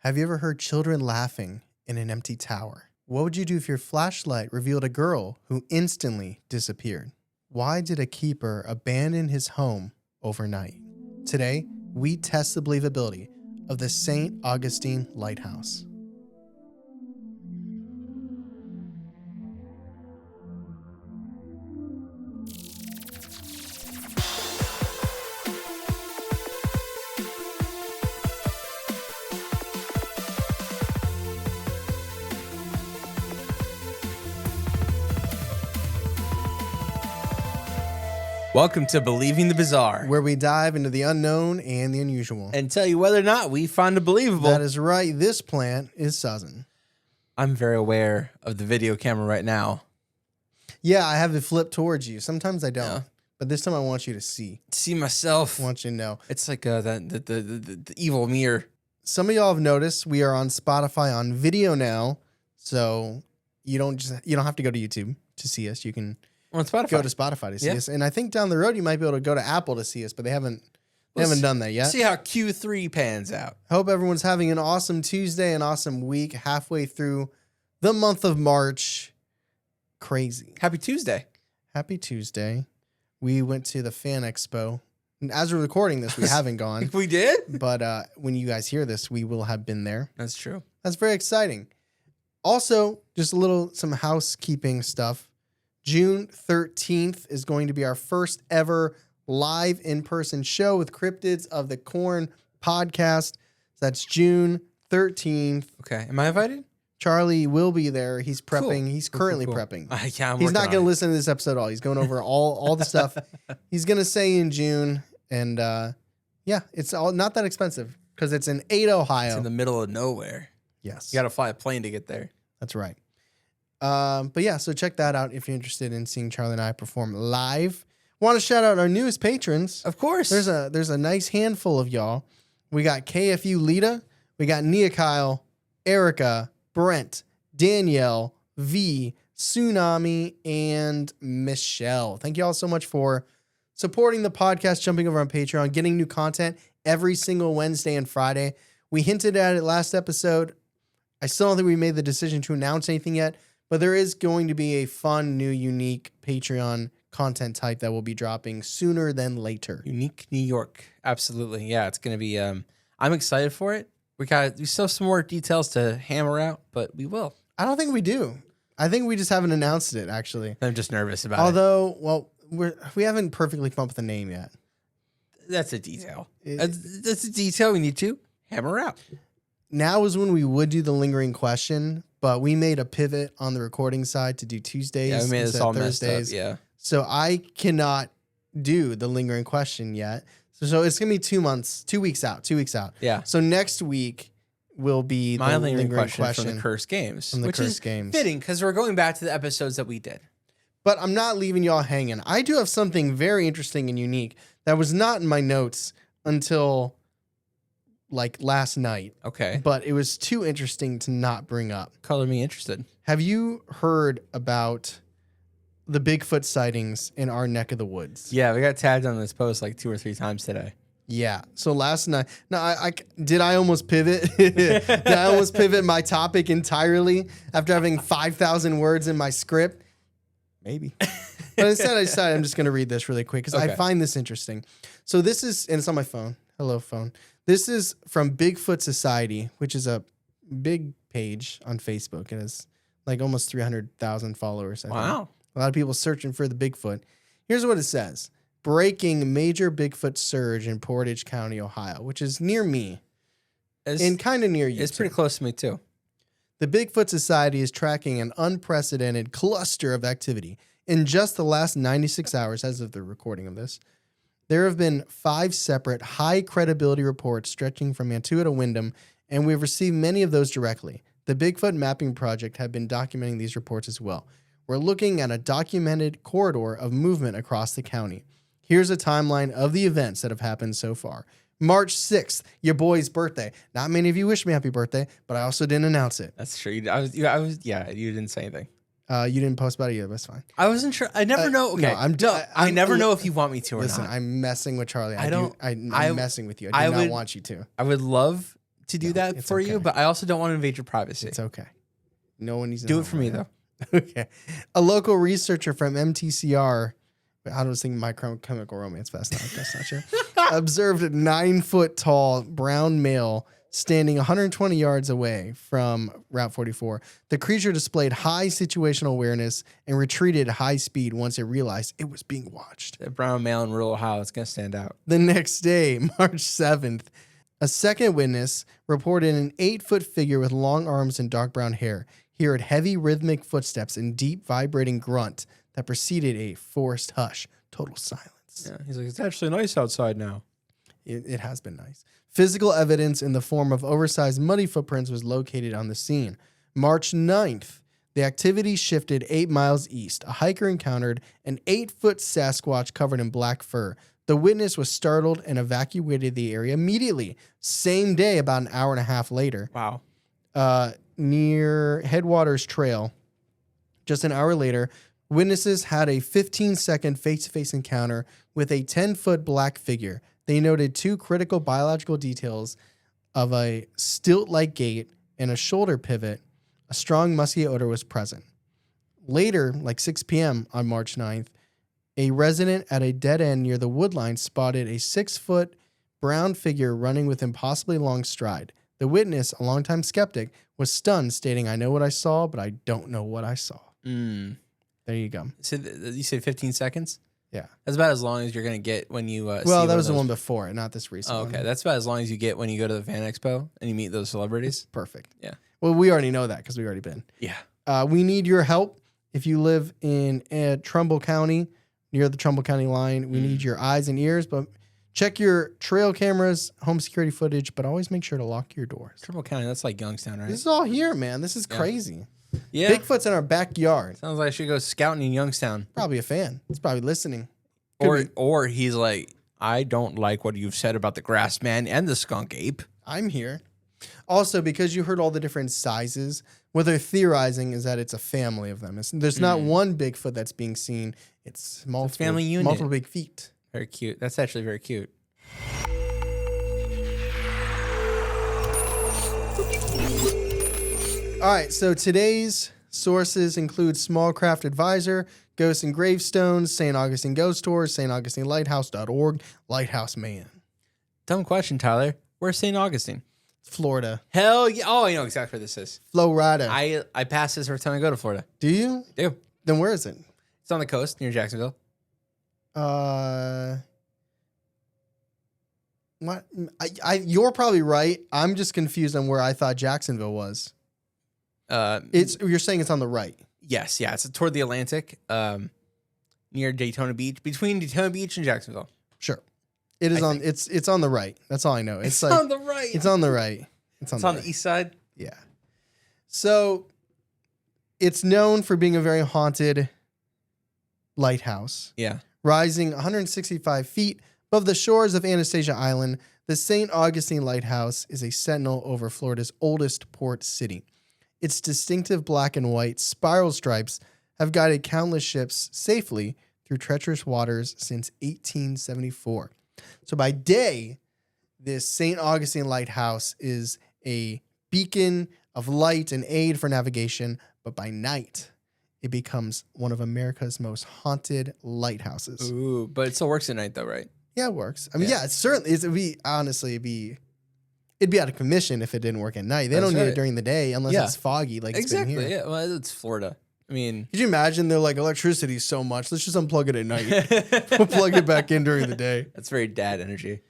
Have you ever heard children laughing in an empty tower? What would you do if your flashlight revealed a girl who instantly disappeared? Why did a keeper abandon his home overnight? Today, we test the believability of the St. Augustine Lighthouse. Welcome to Believing the Bizarre, Where we dive into the unknown and the unusual. and tell you whether or not we find it believable. That is right. This plant is suzzin'. I'm very aware of the video camera right now. Yeah, I have it flipped towards you. Sometimes I don't. Yeah. But this time I want you to see. See myself. I want you to know. It's like the evil mirror. Some of y'all have noticed we are on Spotify on video now. So you don't have to go to YouTube to see us. You can On Spotify. go to Spotify to see us. And I think down the road you might be able to go to Apple to see us, but they haven't done that yet. See how Q3 pans out. Hope everyone's having an awesome Tuesday, an awesome week, halfway through the month of March. Crazy. Happy Tuesday. Happy Tuesday. We went to the Fan Expo. And as we're recording this, we haven't gone. We did? But when you guys hear this, we will have been there. That's true. That's very exciting. Also, just some housekeeping stuff. June 13th is going to be our first ever live in-person show with Cryptids of the Corn podcast. That's June 13th. Okay. Am I invited? Charlie will be there. He's prepping. Cool. He's currently Cool. prepping. Yeah, He's not going to listen to this episode at all. He's going over all the stuff he's going to say in June. And yeah, it's all not that expensive because it's in Ada, Ohio. It's in the middle of nowhere. Yes. You got to fly a plane to get there. That's right. But yeah, so check that out if you're interested in seeing Charlie and I perform live. Want to shout out our newest patrons. Of course. There's a nice handful of y'all. We got KFU Lita, we got Nia Kyle, Erica, Brent, Danielle, V, Tsunami, and Michelle. Thank you all so much for supporting the podcast, jumping over on Patreon, getting new content every single Wednesday and Friday. We hinted at it last episode. I still don't think we made the decision to announce anything yet, but there is going to be a fun, new, unique Patreon content type that will be dropping sooner than later. Unique New York. Absolutely. Yeah, it's going to be, I'm excited for it. We still have some more details to hammer out, but we will. I don't think we do. I think we just haven't announced it, actually. I'm just nervous about it. Although, well, we haven't perfectly come up with a name yet. That's a detail. That's a detail we need to hammer out. Now is when we would do the lingering question, but we made a pivot on the recording side to do Tuesdays Yeah, we made this instead all of messed up. Thursdays. Yeah. So I cannot do the lingering question yet. So it's going to be 2 weeks out. Yeah. So next week will be My the lingering question from the Cursed Games. From the which Cursed is Games. fitting because we're going back to the episodes that we did. But I'm not leaving y'all hanging. I do have something very interesting and unique that was not in my notes until like last night. Okay. But it was too interesting to not bring up. Color me interested. Have you heard about the Bigfoot sightings in our neck of the woods? Yeah, we got tagged on this post like 2 or 3 times today. Yeah. So last night, did I almost pivot? Did I almost pivot my topic entirely after having 5,000 words in my script? Maybe. But instead I decided I'm just going to read this really quick because I find this interesting. So this is, and it's on my phone. Hello, phone. This is from Bigfoot Society, which is a big page on Facebook. It has like almost 300,000 followers. I think. Wow. A lot of people searching for the Bigfoot. Here's what it says. Breaking major Bigfoot surge in Portage County, Ohio, which is near me and kind of near you. It's pretty close to me too. The Bigfoot Society is tracking an unprecedented cluster of activity. In just the last 96 hours, as of the recording of this, there have been 5 separate high credibility reports stretching from Mantua to Windham, and we've received many of those directly. The Bigfoot Mapping Project have been documenting these reports as well. We're looking at a documented corridor of movement across the county. Here's a timeline of the events that have happened so far. March 6th, your boy's birthday. Not many of you wish me happy birthday, but I also didn't announce it. That's true. You didn't say anything. You didn't post about it either. That's fine. I wasn't sure. I never know. Okay. I never know if you want me to or listen, not. I'm messing with Charlie. I'm messing with you. I do not want you to. I would love to do that it's for okay. you, but I also don't want to invade your privacy. It's okay. No one needs to Do know it for me, that. though. Okay. A local researcher from MTCR, I was thinking My Chemical Romance Fest. That's not true. Observed a 9-foot tall brown male standing 120 yards away from Route 44. The creature displayed high situational awareness and retreated at high speed once it realized it was being watched. That brown male in rural Ohio is going to stand out. The next day, March 7th, a second witness reported an 8-foot figure with long arms and dark brown hair. He heard heavy rhythmic footsteps and deep vibrating grunt that preceded a forced hush. Total silence. Yeah, he's like, it's actually nice outside now. It has been nice. Physical evidence in the form of oversized muddy footprints was located on the scene. March 9th, the activity shifted 8 miles east. A hiker encountered an 8-foot Sasquatch covered in black fur. The witness was startled and evacuated the area immediately. Same day, about an hour and a half later. Wow. Near Headwaters Trail, just an hour later, witnesses had a 15-second face-to-face encounter with a 10-foot black figure. They noted 2 critical biological details of a stilt-like gait and a shoulder pivot. A strong musky odor was present. Later, like 6 p.m. on March 9th, a resident at a dead end near the woodline spotted a 6-foot brown figure running with impossibly long stride. The witness, a longtime skeptic, was stunned, stating, "I know what I saw, but I don't know what I saw." There you go. So you said 15 seconds? Yeah. That's about as long as you're going to get when you Well, that was the one before it, not this recent Oh, okay. one. That's about as long as you get when you go to the Fan Expo and you meet those celebrities. Perfect. Yeah. Well, we already know that because we've already been. Yeah. We need your help. If you live in Trumbull County, near the Trumbull County line, we need your eyes and ears, but check your trail cameras, home security footage, but always make sure to lock your doors. Trumbull County, that's like Youngstown, right? This is all here, man. This is crazy. Yeah. Bigfoot's in our backyard. Sounds like I should go scouting in Youngstown. Probably a fan. He's probably listening. Or he's like, I don't like what you've said about the grass man and the skunk ape. I'm here. Also, because you heard all the different sizes, what they're theorizing is that it's a family of them. There's not one Bigfoot that's being seen. It's multiple, family unit. multiple big feet. Very cute. That's actually very cute. All right, so today's sources include Small Craft Advisor, Ghosts and Gravestones, St. Augustine Ghost Tours, StAugustineLighthouse.org, Lighthouse Man. Dumb question, Tyler. Where's St. Augustine? Florida. Hell yeah. Oh, I know exactly where this is. Florida. I pass this every time I go to Florida. Do you? I do. Then where is it? It's on the coast near Jacksonville. What? You're probably right. I'm just confused on where I thought Jacksonville was. You're saying it's on the right. Yes, yeah. It's toward the Atlantic, near Daytona Beach, between Daytona Beach and Jacksonville. Sure. It is on. It's on the right. That's all I know. It's like, on the right. It's on the right. It's on the east side. Yeah. So it's known for being a very haunted lighthouse. Yeah. Rising 165 feet above the shores of Anastasia Island, the St. Augustine Lighthouse is a sentinel over Florida's oldest port city. Its distinctive black and white spiral stripes have guided countless ships safely through treacherous waters since 1874. So by day, this St. Augustine Lighthouse is a beacon of light and aid for navigation, but by night, it becomes one of America's most haunted lighthouses. Ooh, but it still works at night though, right? Yeah, it works. I mean, yeah, it certainly is. It'd be out of commission if it didn't work at night. They don't need it during the day unless it's foggy like it's been here. Yeah, well, it's Florida. I mean, could you imagine they're like, electricity is so much, let's just unplug it at night. We'll plug it back in during the day. That's very dad energy.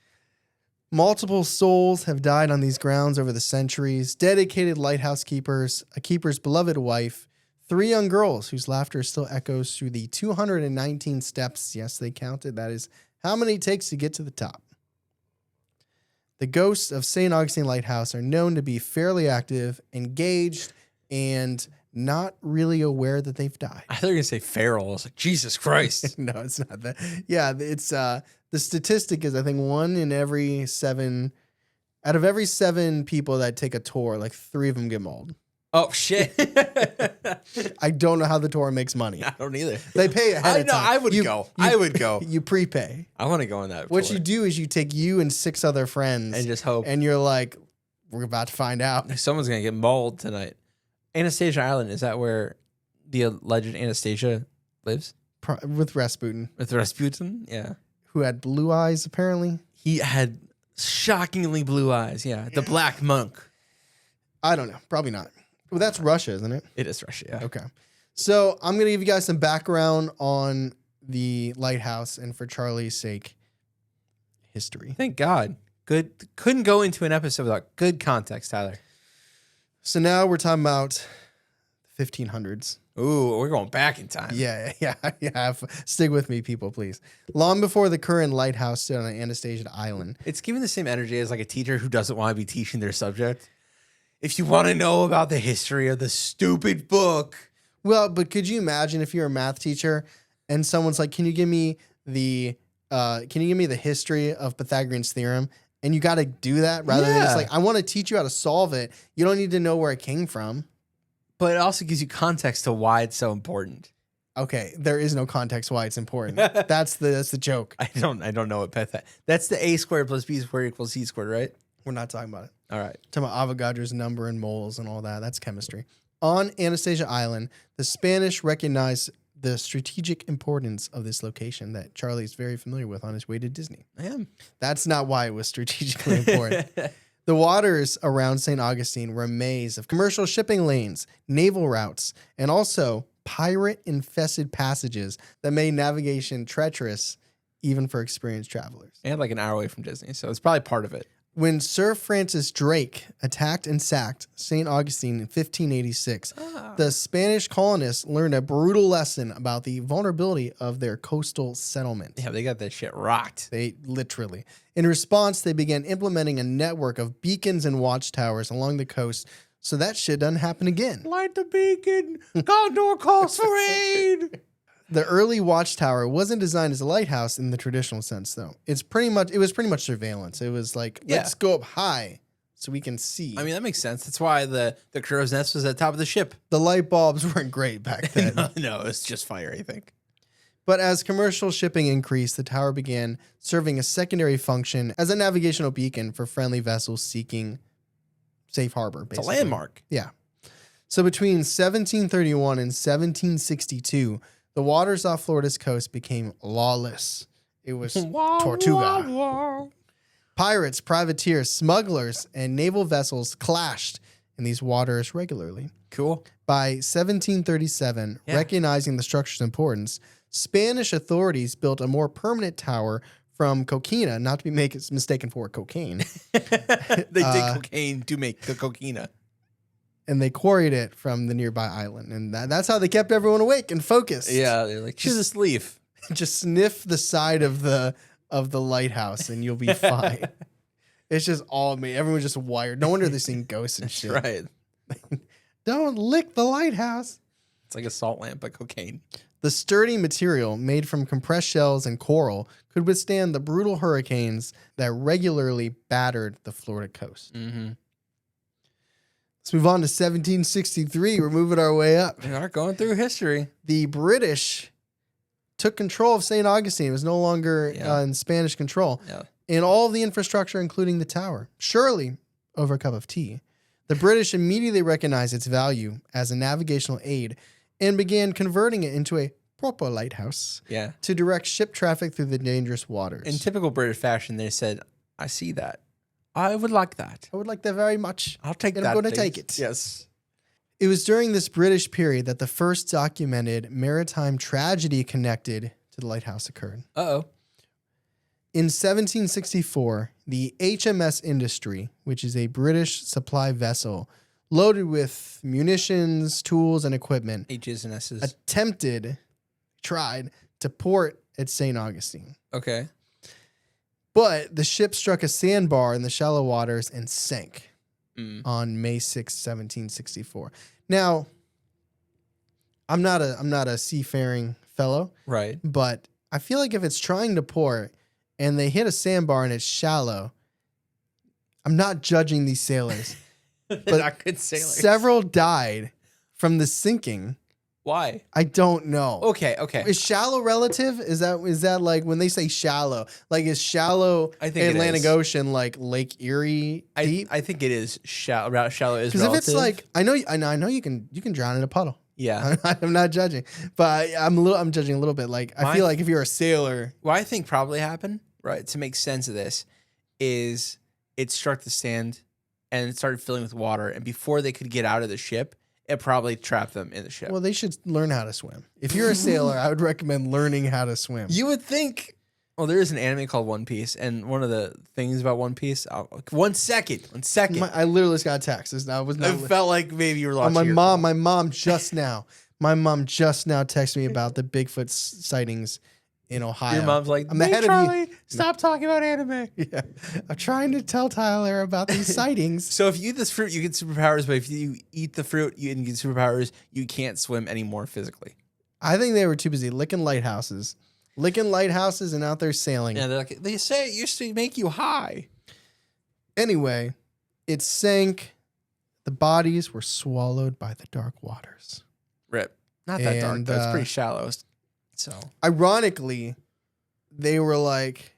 Multiple souls have died on these grounds over the centuries. Dedicated lighthouse keepers, a keeper's beloved wife, 3 young girls whose laughter still echoes through the 219 steps. Yes, they counted. That is how many it takes to get to the top. The ghosts of St. Augustine Lighthouse are known to be fairly active, engaged, and not really aware that they've died. I thought you were going to say feral. I was like, Jesus Christ. No, it's not that. Yeah, it's the statistic is I think 1 in every 7 out of every 7 people that take a tour, like 3 of them get mauled. Oh shit. I don't know how the tour makes money. I don't either. They pay ahead of time. I would go. I would go. You prepay. I want to go on that What tour. you do is you take you and 6 other friends and just hope. And you're like, We're about to find out. Someone's gonna get mauled tonight. Anastasia Island, is that where the alleged Anastasia lives? With Rasputin. With Rasputin? Yeah. Who had blue eyes, apparently. He had shockingly blue eyes. Yeah. The Black Monk. I don't know. Probably not. Well, that's Russia, isn't it? It is Russia, yeah. Okay. So I'm going to give you guys some background on the lighthouse and, for Charlie's sake, history. Thank God. Good. Couldn't go into an episode without good context, Tyler. So now we're talking about the 1500s. Ooh, we're going back in time. Yeah. Stick with me, people, please. Long before the current lighthouse stood on Anastasia Island. It's giving the same energy as like a teacher who doesn't want to be teaching their subject. If you want to know about the history of the stupid book. Well, but could you imagine if you're a math teacher and someone's like, can you give me the history of Pythagorean's theorem? And you got to do that rather than just like, I want to teach you how to solve it. You don't need to know where it came from. But it also gives you context to why it's so important. Okay, there is no context why it's important. That's the joke. I don't know what that's the a squared plus b squared equals c squared, right? We're not talking about it. All right. Talking about Avogadro's number and moles and all that. That's chemistry. On Anastasia Island, the Spanish recognized the strategic importance of this location that Charlie's very familiar with on his way to Disney. I am. That's not why it was strategically important. The waters around St. Augustine were a maze of commercial shipping lanes, naval routes, and also pirate-infested passages that made navigation treacherous even for experienced travelers. And like an hour away from Disney, so it's probably part of it. When Sir Francis Drake attacked and sacked St. Augustine in 1586, the Spanish colonists learned a brutal lesson about the vulnerability of their coastal settlement. Yeah, they got that shit rocked. They literally. In response, they began implementing a network of beacons and watchtowers along the coast so that shit doesn't happen again. Light the beacon. Condor calls for aid. The early watchtower wasn't designed as a lighthouse in the traditional sense, though. It was pretty much surveillance. It was like, let's go up high so we can see. I mean, that makes sense. That's why the crow's nest was at the top of the ship. The light bulbs weren't great back then. No, it's just fire, I think. But as commercial shipping increased, the tower began serving a secondary function as a navigational beacon for friendly vessels seeking safe harbor, basically. It's a landmark. Yeah. So between 1731 and 1762, the waters off Florida's coast became lawless. It was Tortuga. Pirates, privateers, smugglers, and naval vessels clashed in these waters regularly. Cool. By 1737, recognizing the structure's importance, Spanish authorities built a more permanent tower from coquina, not to be mistaken for cocaine. They did cocaine to make the coquina. And they quarried it from the nearby island. And that's how they kept everyone awake and focused. Yeah, they're like, just leave. Just sniff the side of the lighthouse and you'll be fine. It's just all me. Everyone's just wired. No wonder they're seeing ghosts and shit. Right. Don't lick the lighthouse. It's like a salt lamp, but cocaine. The sturdy material made from compressed shells and coral could withstand the brutal hurricanes that regularly battered the Florida coast. Mm-hmm. Let's move on to 1763. We're moving our way up. We are going through history. The British took control of St. Augustine. It was no longer in Spanish control. Yeah. And all of the infrastructure, including the tower. Surely, over a cup of tea, the British immediately recognized its value as a navigational aid and began converting it into a proper lighthouse to direct ship traffic through the dangerous waters. In typical British fashion, they said, I see that. I would like that. I would like that very much. I'll take that. I'm going to take it. Yes. It was during this British period that the first documented maritime tragedy connected to the lighthouse occurred. Uh-oh. In 1764, the HMS Industry, which is a British supply vessel loaded with munitions, tools, and equipment, H's and S's, tried to port at St. Augustine. Okay. But the ship struck a sandbar in the shallow waters and sank on May 6, 1764. Now, I'm not a seafaring fellow, right? But I feel like if it's trying to port and they hit a sandbar and it's shallow, I'm not judging these sailors. They're not good sailors. Several died from the sinking Why? I don't know. Okay. Is shallow relative? Is that like when they say shallow? Like is shallow I think it Atlantic is. Ocean like Lake Erie deep? I think it is shallow. Shallow is Because if relative. it's like I know you can drown in a puddle. Yeah. I'm not judging, but I'm judging a little bit. Like I feel like if you're a sailor, what I think probably happened, right, to make sense of this, is it struck the sand and it started filling with water, and before they could get out of the ship, it probably trapped them in the ship. well, they should learn how to swim. If you're a sailor, I would recommend learning how to swim. You would think. Well, there is an anime called One Piece, and one of the things about One Piece. 1 second. I literally just got a text. I was not. It felt like maybe you were watching. My mom just now texted me about the Bigfoot sightings in Ohio. Your mom's like, I'm ahead Charlie, of you. stop talking about anime. Yeah, I'm trying to tell Tyler about these sightings. So if you eat this fruit, you get superpowers. But if you eat the fruit, you get superpowers. You can't swim anymore physically. I think they were too busy licking lighthouses and out there sailing. Yeah, they say it used to make you high. Anyway, it sank. The bodies were swallowed by the dark waters. Rip. Not that dark, though. It's pretty shallow. So ironically, they were like,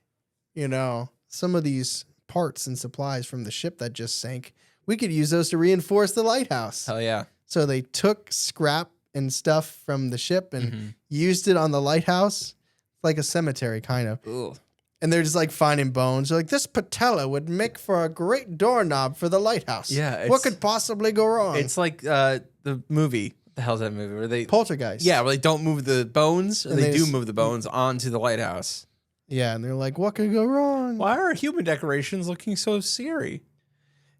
some of these parts and supplies from the ship that just sank, we could use those to reinforce the lighthouse. Hell yeah. So they took scrap and stuff from the ship and used it on the lighthouse, like a cemetery kind of. Ooh. And they're just like finding bones. They're like, this patella would make for a great doorknob for the lighthouse. Yeah. What could possibly go wrong? It's like the movie. What the hell's that movie? Where they Poltergeist. Yeah, where they don't move the bones, or And they they do just- move the bones onto the lighthouse. Yeah, and they're like, what could go wrong? Why are human decorations looking so scary?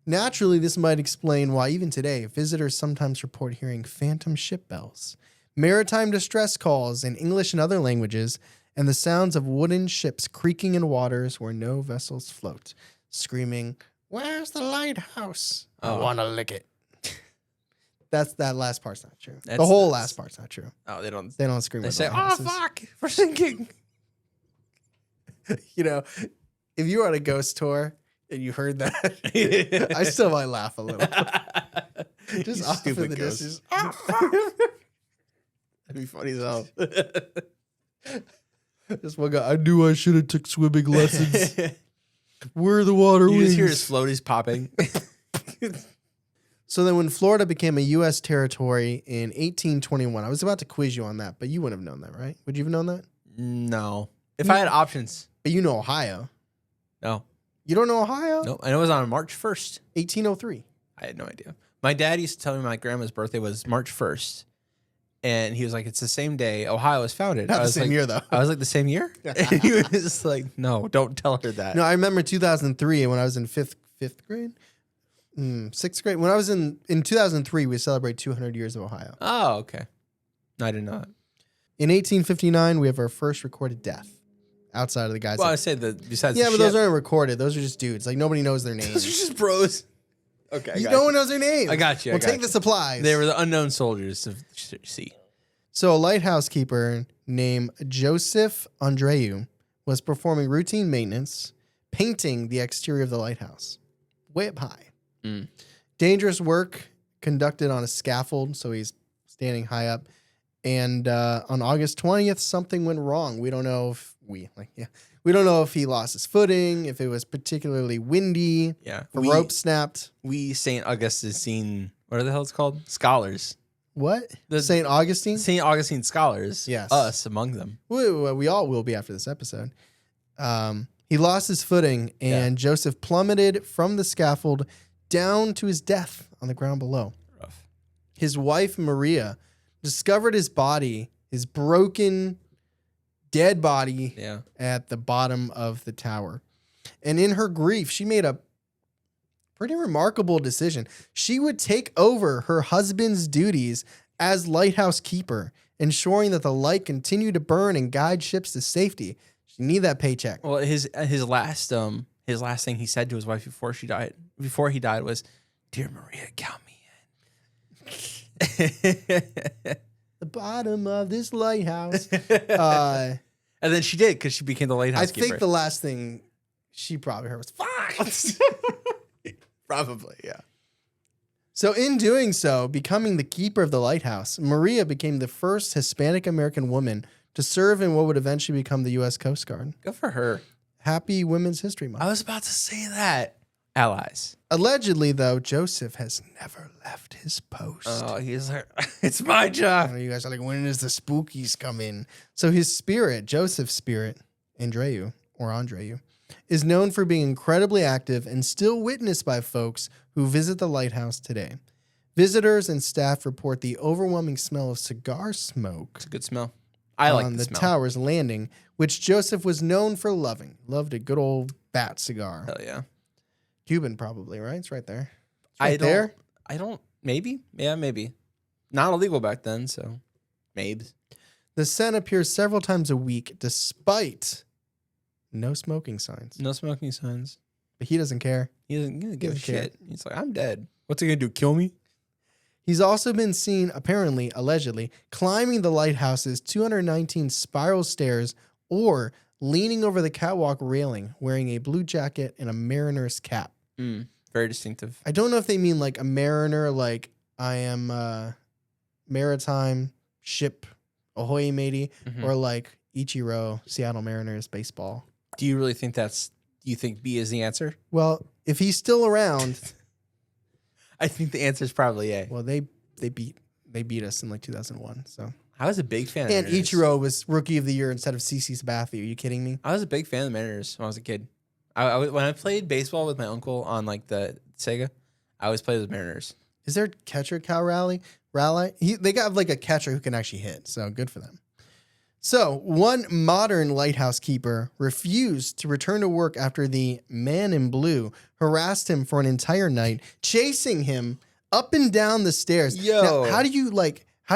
Naturally, this might explain why even today, visitors sometimes report hearing phantom ship bells, maritime distress calls in English and other languages, and the sounds of wooden ships creaking in waters where no vessels float, screaming, "Where's the lighthouse? I want to lick it." That last part's not true. The whole last part's not true. Oh, they don't scream. They with say, "Oh lighthouses. fuck, we're sinking." If you were on a ghost tour and you heard that, I still might laugh a little. Just You off stupid in the ghost. distance. That'd be funny as hell. This one guy, I knew I should have took swimming lessons. Where are the water You wings? just hear his floaties popping. So then when Florida became a U.S. territory in 1821, I was about to quiz you on that, but you wouldn't have known that, right? Would you have known that? No. If I had options. But you know Ohio. No. You don't know Ohio? No. I know it was on March 1st. 1803. I had no idea. My dad used to tell me my grandma's birthday was March 1st. And he was like, it's the same day Ohio was founded. Not I the was same like, year, though. I was like, the same year? And he was just like, no, don't tell her that. No, I remember 2003 when I was in fifth grade. Sixth grade. When I was in 2003, we celebrate 200 years of Ohio. Oh, okay. No, I didn't know that. In 1859, we have our first recorded death outside of the guys. Well, I said that besides yeah, the but those ship, aren't recorded. Those are just dudes. Like nobody knows their those are names. just bros. Okay. No one knows their names. I got you. We'll take the supplies. They were the unknown soldiers of sea. So a lighthouse keeper named Joseph Andreu was performing routine maintenance, painting the exterior of the lighthouse, way up high. Dangerous work conducted on a scaffold, so he's standing high up. And on August 20th, something went wrong. We don't know if we don't know if he lost his footing, if it was particularly windy, Yeah. the rope snapped. We St. Augustine, what the hell it's called? Scholars. What? The- St. Augustine? St. Augustine scholars. Yes. Us among them. We all will be after this episode. He lost his footing, and Joseph plummeted from the scaffold down to his death on the ground below. Rough. His wife, Maria, discovered his body, his broken, dead body, at the bottom of the tower. And in her grief, she made a pretty remarkable decision. She would take over her husband's duties as lighthouse keeper, ensuring that the light continued to burn and guide ships to safety. She needed that paycheck. Well, his last thing he said to his wife before he died was, "Dear Maria, count me in." The bottom of this lighthouse. And then she did, because she became the lighthouse I keeper. think the last thing she probably heard was "fuck." Probably, yeah. So in doing so, becoming the keeper of the lighthouse, Maria became the first Hispanic American woman to serve in what would eventually become the U.S. Coast Guard. Good for her. Happy Women's History Month. I was about to say that. Allies. Allegedly, though, Joseph has never left his post. Oh, he's like, it's my job. You guys are like, when does the spookies come in? So his spirit, Joseph's spirit, Andreu, is known for being incredibly active and still witnessed by folks who visit the lighthouse today. Visitors and staff report the overwhelming smell of cigar smoke. It's a good smell. I like on the the smell. tower's landing, which Joseph was known for loving. Loved a good old bat cigar. Hell yeah. Cuban, probably, right? It's right there. It's I right there. don't. Maybe. Yeah, maybe. Not illegal back then, so maybe. The scent appears several times a week, despite no smoking signs. No smoking signs. But he doesn't care. He doesn't give a Doesn't care. shit. He's like, I'm dead. What's he gonna do? Kill me? He's also been seen, apparently, allegedly, climbing the lighthouse's 219 spiral stairs or leaning over the catwalk railing, wearing a blue jacket and a mariner's cap. Very distinctive. I don't know if they mean like a mariner, like I am maritime ship, ahoy matey, or like Ichiro, Seattle Mariners baseball. Do you really think you think B is the answer? Well, if he's still around, I think the answer is probably A. well, they beat us in like 2001. So I was a big fan and of the Mariners. Ichiro was rookie of the year instead of CC Sabathia. Are you kidding me? I was a big fan of the Mariners when I was a kid. When I played baseball with my uncle on like the Sega, I always played with Mariners. Is there a catcher Cal Raleigh? They got like a catcher who can actually hit, so good for them. So one modern lighthouse keeper refused to return to work after the man in blue harassed him for an entire night, chasing him up and down the stairs. Yo. Now, how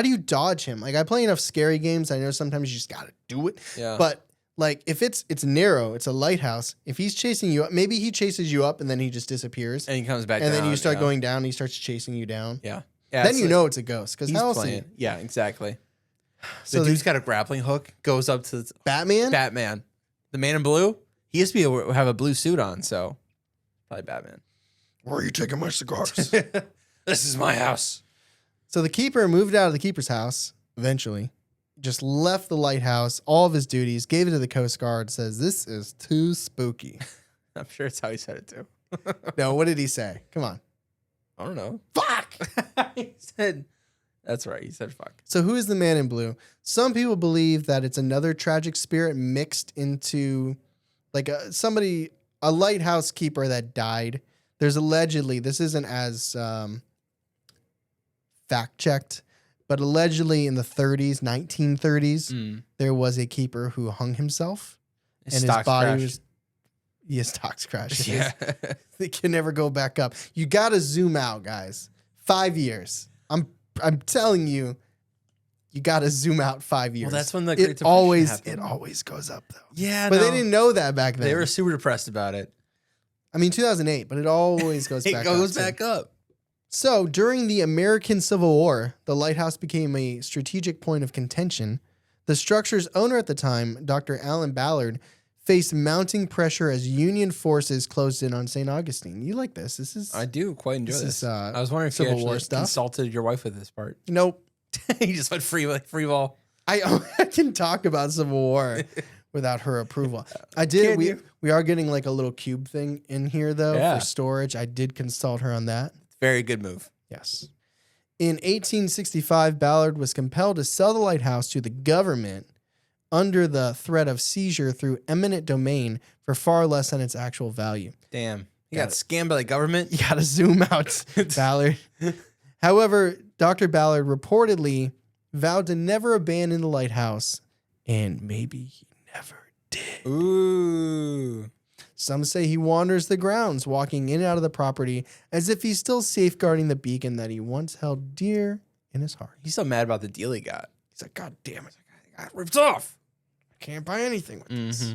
do you dodge him? Like I play enough scary games. I know sometimes you just gotta do it. Yeah. But like if it's narrow, it's a lighthouse. If he's chasing you up, maybe he chases you up and then he just disappears. And he comes back down. And then you start going down and he starts chasing you down. Yeah. Then you know it's a ghost. Because he's how else playing. Yeah, exactly. So the dude's got a grappling hook, goes up to Batman? Batman. The man in blue, he used to have a blue suit on, so probably Batman. Where are you taking my cigars? This is my house. So the keeper moved out of the keeper's house eventually, just left the lighthouse, all of his duties, gave it to the Coast Guard, says, this is too spooky. I'm sure it's how he said it too. No, what did he say? Come on. I don't know. Fuck! He said, that's right. He said fuck. So who is the man in blue? Some people believe that it's another tragic spirit mixed into like a lighthouse keeper that died. There's allegedly, this isn't as fact-checked, but allegedly in the 1930s, there was a keeper who hung himself. And his body was... His stocks crashed. Yeah. They can never go back up. You got to zoom out, guys. 5 years. I'm telling you, you got to zoom out 5 years. Well, that's when the Great it Depression happened. It always goes up, though. Yeah, but they didn't know that back then. They were super depressed about it. I mean, 2008, but it always goes back up. It goes back up. So during the American Civil War, the lighthouse became a strategic point of contention. The structure's owner at the time, Dr. Alan Ballard, faced mounting pressure as Union forces closed in on St. Augustine. You like this? This is I do quite enjoy this. I was wondering if Civil you War actually stuff. consulted your wife with this part. Nope. You just went free ball. I can talk about Civil War without her approval. I did. We are getting like a little cube thing in here though for storage. I did consult her on that. Very good move. Yes. In 1865, Ballard was compelled to sell the lighthouse to the government under the threat of seizure through eminent domain for far less than its actual value. Damn. You got scammed by the government? You got to zoom out, Ballard. However, Dr. Ballard reportedly vowed to never abandon the lighthouse, and maybe he never did. Ooh. Some say he wanders the grounds, walking in and out of the property as if he's still safeguarding the beacon that he once held dear in his heart. He's so mad about the deal he got. He's like, God damn it. I got ripped off. I can't buy anything with this.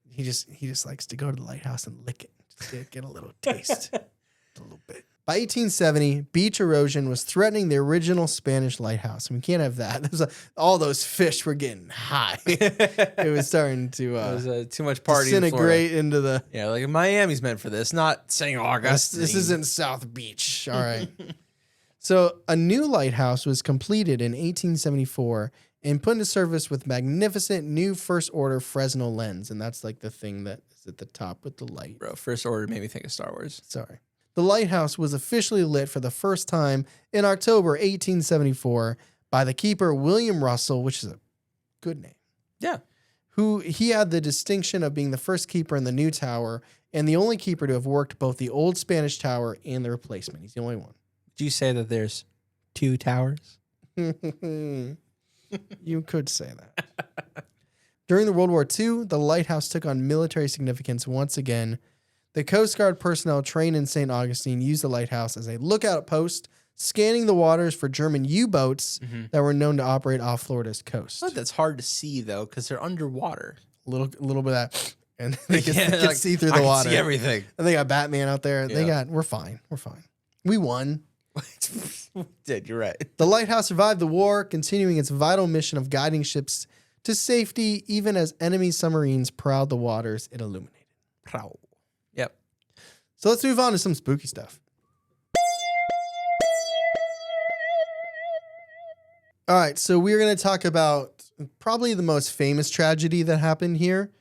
He just likes to go to the lighthouse and lick it. Just get a little taste. A little bit. By 1870, beach erosion was threatening the original Spanish lighthouse. And we can't have that. All those fish were getting high. It was starting to it was too much party disintegrate into the... Yeah, like Miami's meant for this, not St. Augustine. This isn't South Beach. All right. So a new lighthouse was completed in 1874 and put into service with magnificent new first order Fresnel lens. And that's like the thing that is at the top with the light. Bro, first order made me think of Star Wars. Sorry. The lighthouse was officially lit for the first time in October 1874 by the keeper William Russell, which is a good name. Yeah. Who he had the distinction of being the first keeper in the new tower and the only keeper to have worked both the old Spanish tower and the replacement. He's the only one. Did you say that there's 2 towers? You could say that. During the World War II, the lighthouse took on military significance once again. The Coast Guard personnel trained in St. Augustine used the lighthouse as a lookout post, scanning the waters for German U-boats that were known to operate off Florida's coast. But that's hard to see, though, because they're underwater. A little bit of that. And they can see through the water. See everything. And they got Batman out there. Yeah. We're fine. We won. Did, you're right. The lighthouse survived the war, continuing its vital mission of guiding ships to safety, even as enemy submarines prowled the waters it illuminated. Prowl. Yep. So let's move on to some spooky stuff. All right, so we're going to talk about probably the most famous tragedy that happened here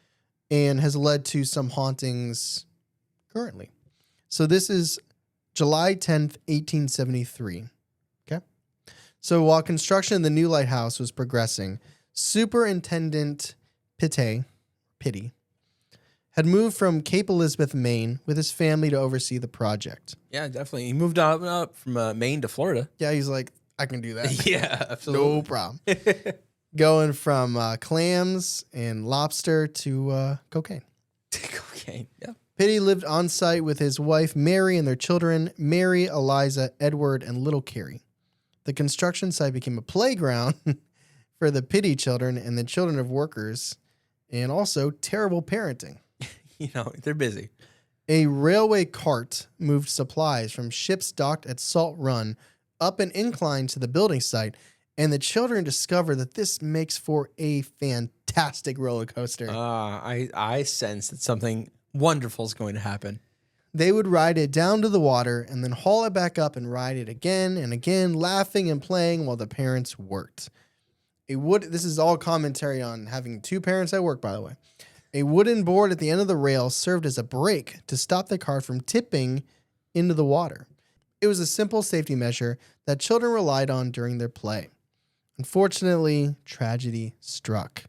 and has led to some hauntings currently. So this is July 10th, 1873. Okay. So while construction of the new lighthouse was progressing, Superintendent Pitty had moved from Cape Elizabeth, Maine, with his family to oversee the project. Yeah, definitely. He moved up from Maine to Florida. Yeah, he's like, I can do that. Yeah, absolutely. No problem. Going from clams and lobster to cocaine. Cocaine, yeah. Pitty lived on site with his wife, Mary, and their children, Mary, Eliza, Edward, and little Carrie. The construction site became a playground for the Pitty children and the children of workers, and also terrible parenting. You know, they're busy. A railway cart moved supplies from ships docked at Salt Run up an incline to the building site, and the children discover that this makes for a fantastic roller coaster. I sense that something wonderful is going to happen. They would ride it down to the water and then haul it back up and ride it again and again, laughing and playing while the parents worked. This is all commentary on having 2 parents at work, by the way. A wooden board at the end of the rail served as a brake to stop the cart from tipping into the water. It was a simple safety measure that children relied on during their play. Unfortunately, tragedy struck.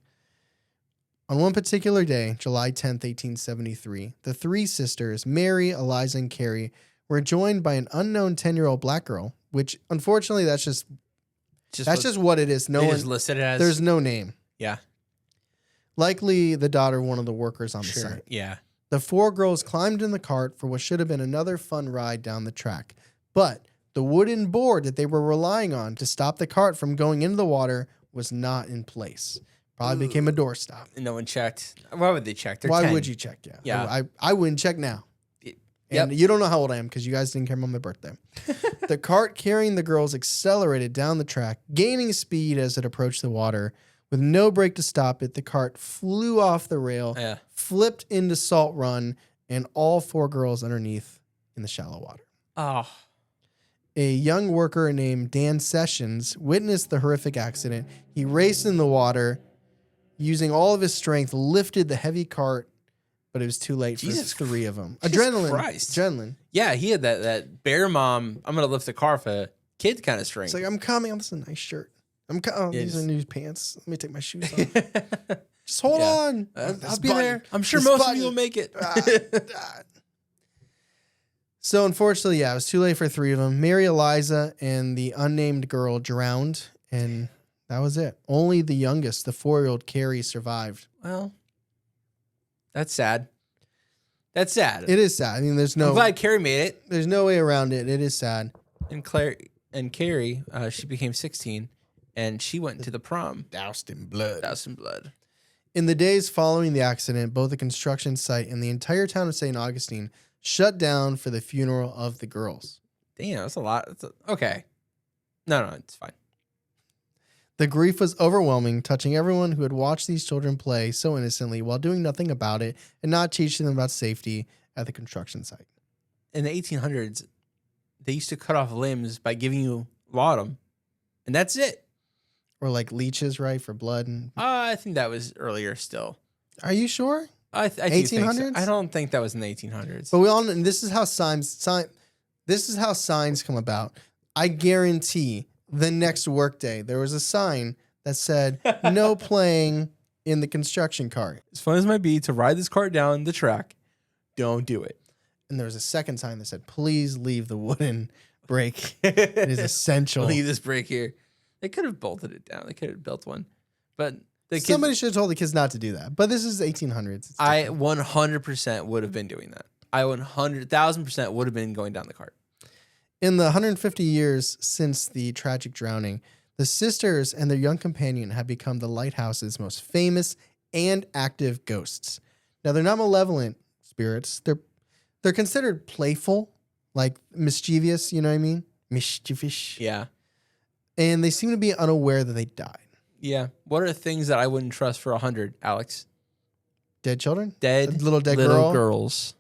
On one particular day, July 10th, 1873, the 3 sisters, Mary, Eliza, and Carrie, were joined by an unknown 10-year-old black girl, which, unfortunately, that's just what it is. No one just listed it as. There's no name. Yeah. Likely the daughter of one of the workers on the site. Yeah. The 4 girls climbed in the cart for what should have been another fun ride down the track. But the wooden board that they were relying on to stop the cart from going into the water was not in place. Probably became a doorstop. No one checked. Why would they check? They're Why 10. would you check? Yeah. I wouldn't check now. Yep. And you don't know how old I am because you guys didn't care about my birthday. The cart carrying the girls accelerated down the track, gaining speed as it approached the water. With no brake to stop it, the cart flew off the rail, flipped into Salt Run, and all 4 girls underneath in the shallow water. Oh. A young worker named Dan Sessions witnessed the horrific accident. He raced in the water, using all of his strength, lifted the heavy cart, but it was too late for 3 of them. Adrenaline. Yeah, he had that bear mom, I'm going to lift the car for a kid kind of strength. It's like, I'm coming. This is a nice shirt. These are new pants. Let me take my shoes off. Just hold on. I'll be there. I'm sure most of you will make it. So unfortunately, it was too late for 3 of them. Mary, Eliza, and the unnamed girl drowned, and that was it. Only the youngest, the 4-year-old Carrie, survived. Well, that's sad. That's sad. It is sad. I mean, I'm glad Carrie made it. There's no way around it. It is sad. And Carrie, she became 16. And she went to the prom. Doused in blood. In the days following the accident, both the construction site and the entire town of St. Augustine shut down for the funeral of the girls. Damn, that's a lot. Okay. No, it's fine. The grief was overwhelming, touching everyone who had watched these children play so innocently while doing nothing about it and not teaching them about safety at the construction site. In the 1800s, they used to cut off limbs by giving you laudanum, and that's it. Or like leeches, right, for blood. And I think that was earlier still. are you sure? I do think so. 1800s? I don't think that was in the 1800s. But we all know, and this is how signs come about. I guarantee the next workday there was a sign that said no playing in the construction cart. As fun as it might be to ride this cart down the track, don't do it. And there was a second sign that said, please leave the wooden brake. It is essential. Leave this brake here. They could have bolted it down. They could have built one. But somebody should have told the kids not to do that. But this is 1800s. I 100% would have been doing that. I 100,000% would have been going down the cart. In the 150 years since the tragic drowning, the sisters and their young companion have become the lighthouse's most famous and active ghosts. Now, they're not malevolent spirits. They're considered playful, like mischievous, you know what I mean? Mischievous. Yeah. And they seem to be unaware that they died. Yeah. What are things that I wouldn't trust for 100, Alex? Dead children? Dead little little girls.